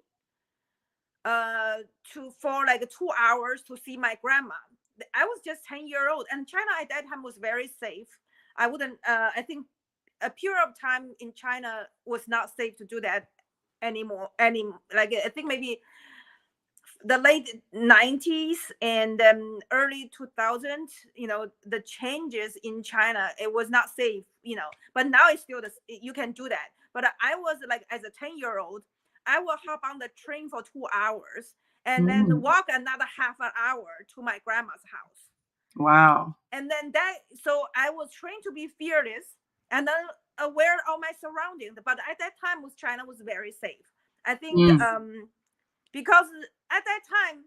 for like 2 hours to see my grandma. I was just 10-year old, and China at that time was very safe. I wouldn't. I think a period of time in China was not safe to do that anymore. I think maybe the late 90s and early 2000s, the changes in China, it was not safe, but now it's still you can do that. But I was like, as a 10-year-old, I will hop on the train for 2 hours and then walk another half an hour to my grandma's house. Wow. And then so I was trained to be fearless and then aware of my surroundings. But at that time, China was very safe. I think because at that time,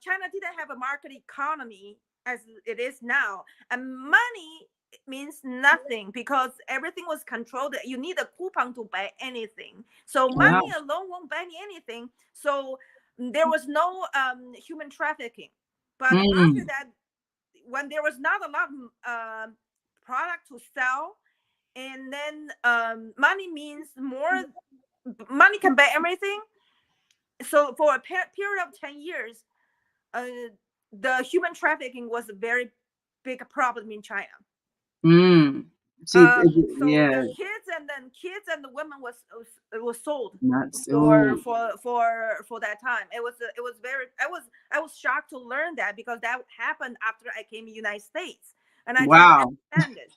China didn't have a market economy as it is now. And money means nothing because everything was controlled. You need a coupon to buy anything. So money alone won't buy anything. So there was no human trafficking. But after that, when there was not a lot of product to sell, and then money means more, money can buy everything. So for a period of 10 years, the human trafficking was a very big problem in China. So the kids and the women was sold for that time. It was very. I was shocked to learn that because that happened after I came to the United States, and I didn't understand it.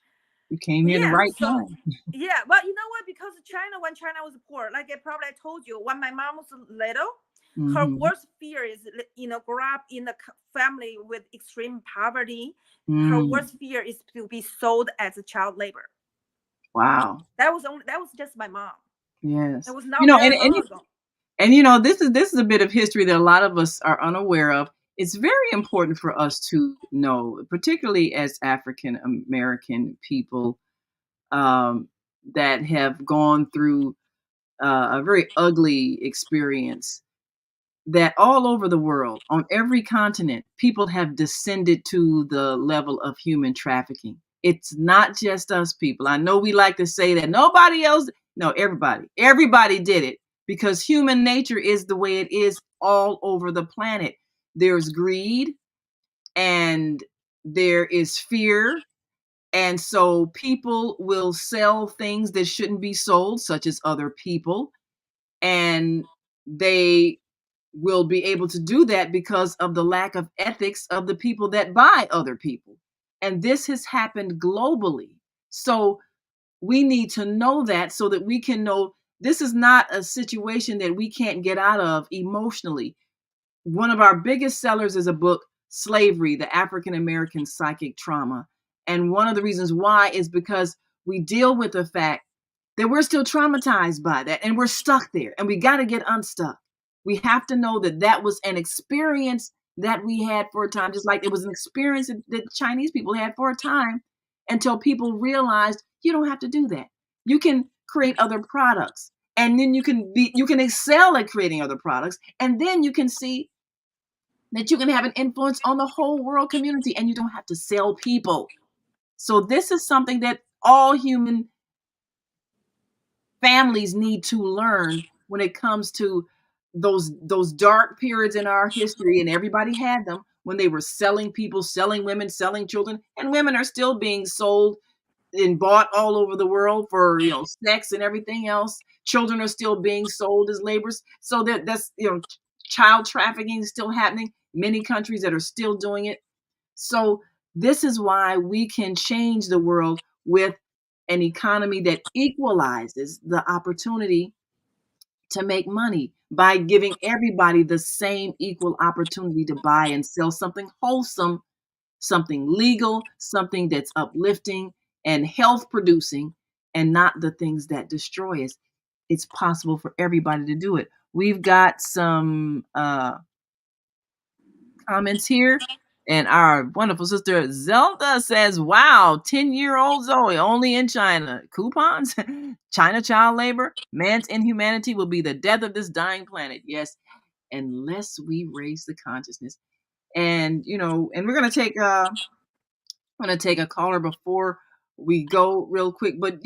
You came here the right time. Yeah, but you know what? Because when China was poor, like I told you, when my mom was little, her worst fear is, grow up in a family with extreme poverty. Her worst fear is to be sold as a child labor. Wow. That was just my mom. Yes. It was not very long ago. And this is a bit of history that a lot of us are unaware of. It's very important for us to know, particularly as African American people that have gone through a very ugly experience, that all over the world, on every continent, people have descended to the level of human trafficking. It's not just us people. I know we like to say that nobody else. No, everybody did it because human nature is the way it is all over the planet. There's greed and there is fear. And so people will sell things that shouldn't be sold, such as other people. And they will be able to do that because of the lack of ethics of the people that buy other people. And this has happened globally. So we need to know that so that we can know this is not a situation that we can't get out of emotionally. One of our biggest sellers is a book, Slavery, the African American Psychic Trauma. And one of the reasons why is because we deal with the fact that we're still traumatized by that and we're stuck there and we got to get unstuck. We have to know that that was an experience that we had for a time, just like it was an experience that Chinese people had for a time until people realized you don't have to do that. You can create other products and then you can excel at creating other products. And then you can see that you can have an influence on the whole world community and you don't have to sell people. So this is something that all human families need to learn when it comes to those dark periods in our history, and everybody had them when they were selling people, selling women, selling children, and women are still being sold and bought all over the world for sex and everything else. Children are still being sold as laborers. So that's child trafficking is still happening. Many countries that are still doing it. So this is why we can change the world with an economy that equalizes the opportunity to make money by giving everybody the same equal opportunity to buy and sell something wholesome, something legal, something that's uplifting and health producing, and not the things that destroy us. It's possible for everybody to do it. We've got some comments here. And our wonderful sister Zelda says, wow, 10-year-old Zoe only in China. Coupons? China child labor? Man's inhumanity will be the death of this dying planet. Yes, unless we raise the consciousness. And, and we're going to take a caller before we go real quick. But,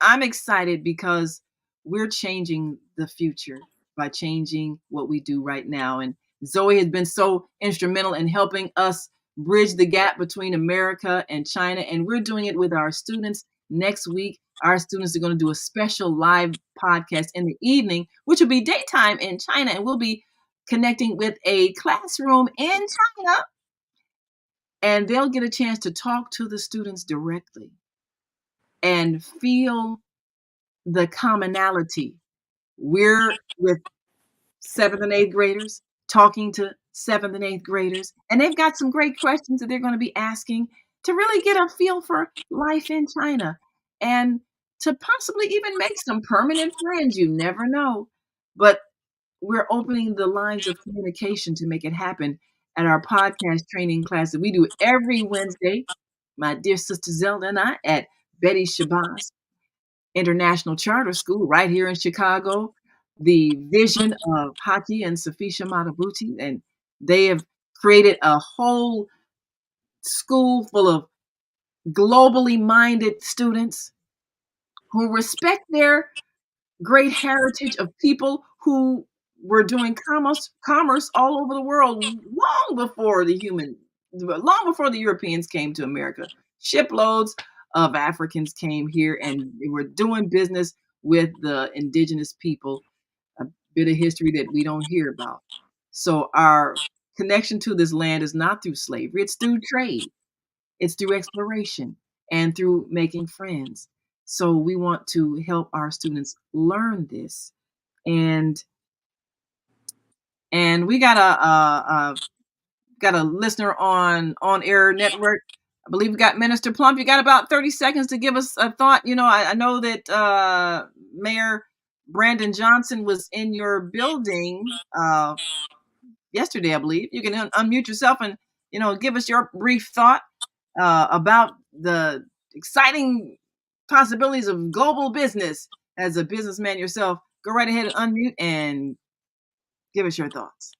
I'm excited because we're changing the future by changing what we do right now. And Zoe has been so instrumental in helping us bridge the gap between America and China. And we're doing it with our students next week. Our students are going to do a special live podcast in the evening, which will be daytime in China. And we'll be connecting with a classroom in China. And they'll get a chance to talk to the students directly and feel the commonality. We're with 7th and 8th graders talking to 7th and 8th graders, and they've got some great questions that they're going to be asking to really get a feel for life in China and to possibly even make some permanent friends. You never know. But we're opening the lines of communication to make it happen at our podcast training class that we do every Wednesday. My dear sister Zelda and I at Betty Shabazz International Charter School right here in Chicago. The vision of Haki and Safisha Matabuti, and they have created a whole school full of globally minded students who respect their great heritage of people who were doing commerce all over the world long before the Europeans came to America. Shiploads of Africans came here and they were doing business with the indigenous people, a bit of history that we don't hear about. So our connection to this land is not through slavery, it's through trade, it's through exploration, and through making friends. So we want to help our students learn this. And we got a listener on air network. I believe we got Minister Plump. You got about 30 seconds to give us a thought. I know that Mayor Brandon Johnson was in your building yesterday, I believe. You can unmute yourself and give us your brief thought about the exciting possibilities of global business. As a businessman yourself, go right ahead and unmute and give us your thoughts.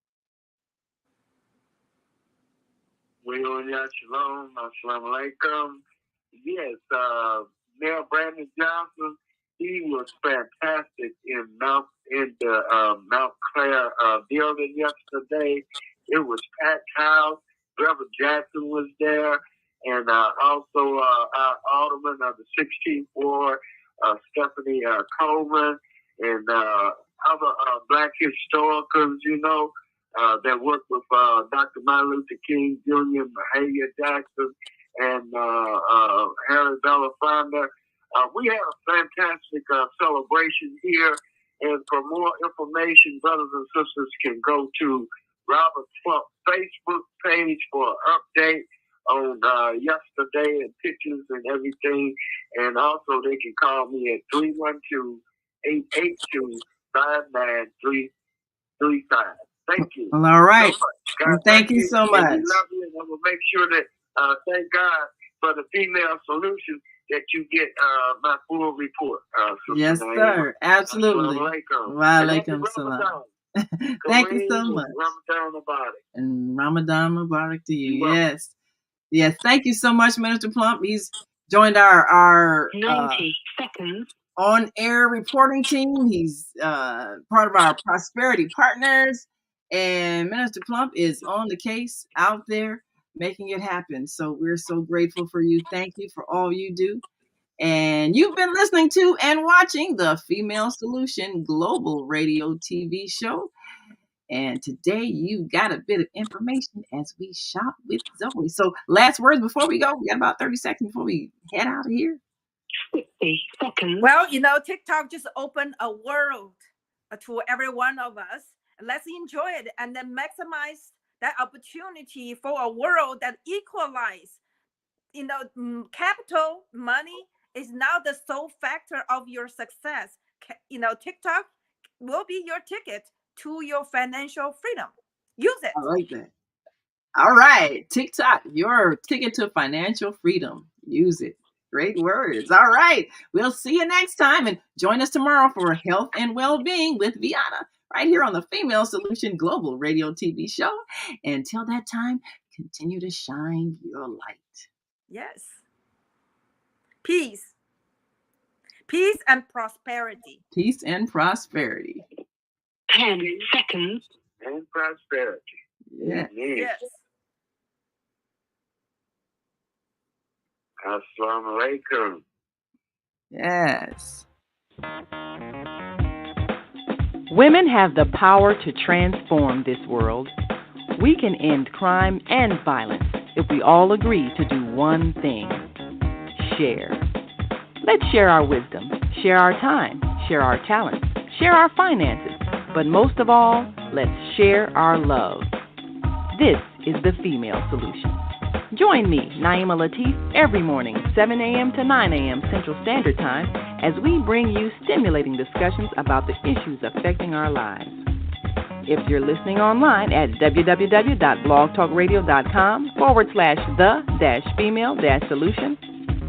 Shalom, assalamu alaikum. Yes, Mayor Brandon Johnson, he was fantastic in the Mount Clair building yesterday. It was packed house. Reverend Jackson was there, and also our alderman of the 16th Ward, Stephanie Coleman, and other black historians, that worked with Dr. Martin Luther King Jr., Mahalia Jackson, and Harry Belafonte. We had a fantastic celebration here, and for more information, brothers and sisters can go to Robert Plump Facebook page for an update on yesterday and pictures and everything, and also they can call me at 312-882-5935. Thank you. Well, all right. God, thank you so much. And we love you, and I will make sure that, thank God for the female solution, that you get my full report. Yes, sir. Absolutely. Wa alaikum salam. Thank you so much. Ramadan Mubarak. And Ramadan Mubarak to you. Yes. Yes. Thank you so much, Minister Plump. He's joined our 90 seconds. On-air reporting team. He's part of our Prosperity Partners. And Minister Plump is on the case out there making it happen. So we're so grateful for you. Thank you for all you do. And you've been listening to and watching the Female Solution Global Radio TV show. And today you got a bit of information as we shop with Zoe. So last words before we go. We got about 30 seconds before we head out of here. 60 seconds. Well, TikTok just opened a world to every one of us. Let's enjoy it and then maximize that opportunity for a world that equalizes. Capital, money is now the sole factor of your success. TikTok will be your ticket to your financial freedom. Use it. I like that. All right. TikTok, your ticket to financial freedom. Use it. Great words. All right. We'll see you next time. And join us tomorrow for Health and Well-Being with Viana, right here on the Female Solution Global Radio TV show. Until that time, continue to shine your light. Yes. Peace. Peace and prosperity. Peace and prosperity. 10 seconds. And prosperity. Yeah. Amen. Yes. Assalamu alaikum. Yes. Women have the power to transform this world. We can end crime and violence if we all agree to do one thing: share. Let's share our wisdom, share our time, share our talents, share our finances, but most of all, let's share our love. This is the Female Solution. Join me, Naima Latif, every morning, 7 a.m. to 9 a.m. Central Standard Time, as we bring you stimulating discussions about the issues affecting our lives. If you're listening online at www.blogtalkradio.com/the-female-solution,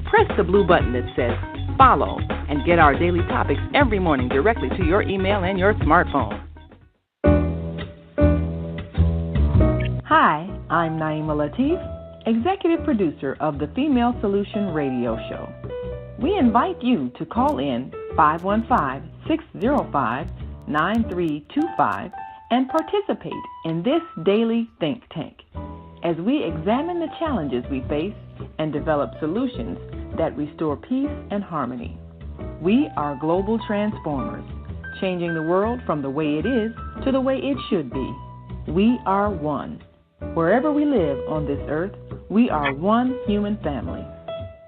press the blue button that says follow and get our daily topics every morning directly to your email and your smartphone. Hi, I'm Naima Latif, executive producer of the Female Solution Radio Show. We invite you to call in 515-605-9325 and participate in this daily think tank as we examine the challenges we face and develop solutions that restore peace and harmony. We are global transformers, changing the world from the way it is to the way it should be. We are one. Wherever we live on this earth, we are one human family.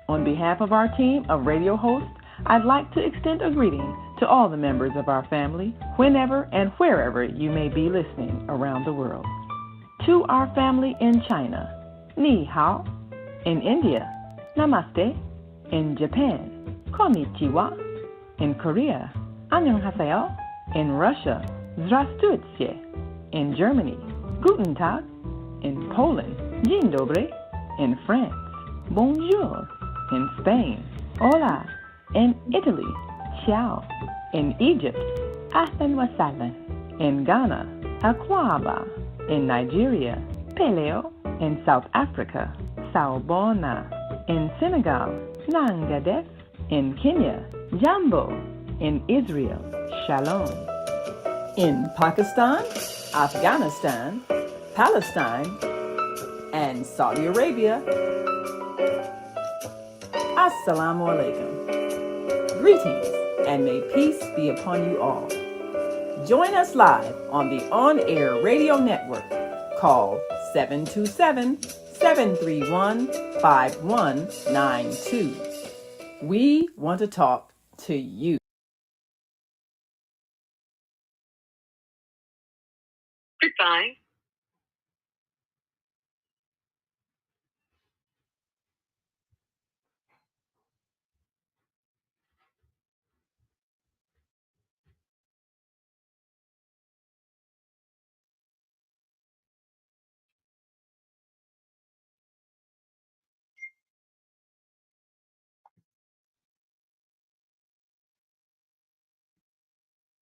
On behalf of our team of radio hosts, I'd like to extend a greeting to all the members of our family, whenever and wherever you may be listening around the world. To our family in China, Ni Hao. In India, Namaste. In Japan, Konnichiwa. In Korea, Annyeonghaseyo. In Russia, Здравствуйте. In Germany, Guten Tag. In Poland, Dzień dobry. In France, Bonjour. In Spain, Hola. In Italy, Ciao. In Egypt, Ahlan wa sahlan. In Ghana, Akwaba. In Nigeria, Peleo. In South Africa, Sawubona. In Senegal, Nangadef. In Kenya, Jambo. In Israel, Shalom. In Pakistan, Afghanistan, Palestine, and Saudi Arabia, Assalamu alaikum. Greetings, and may peace be upon you all. Join us live on the on-air radio network. Call 727-731-5192. We want to talk to you. Goodbye.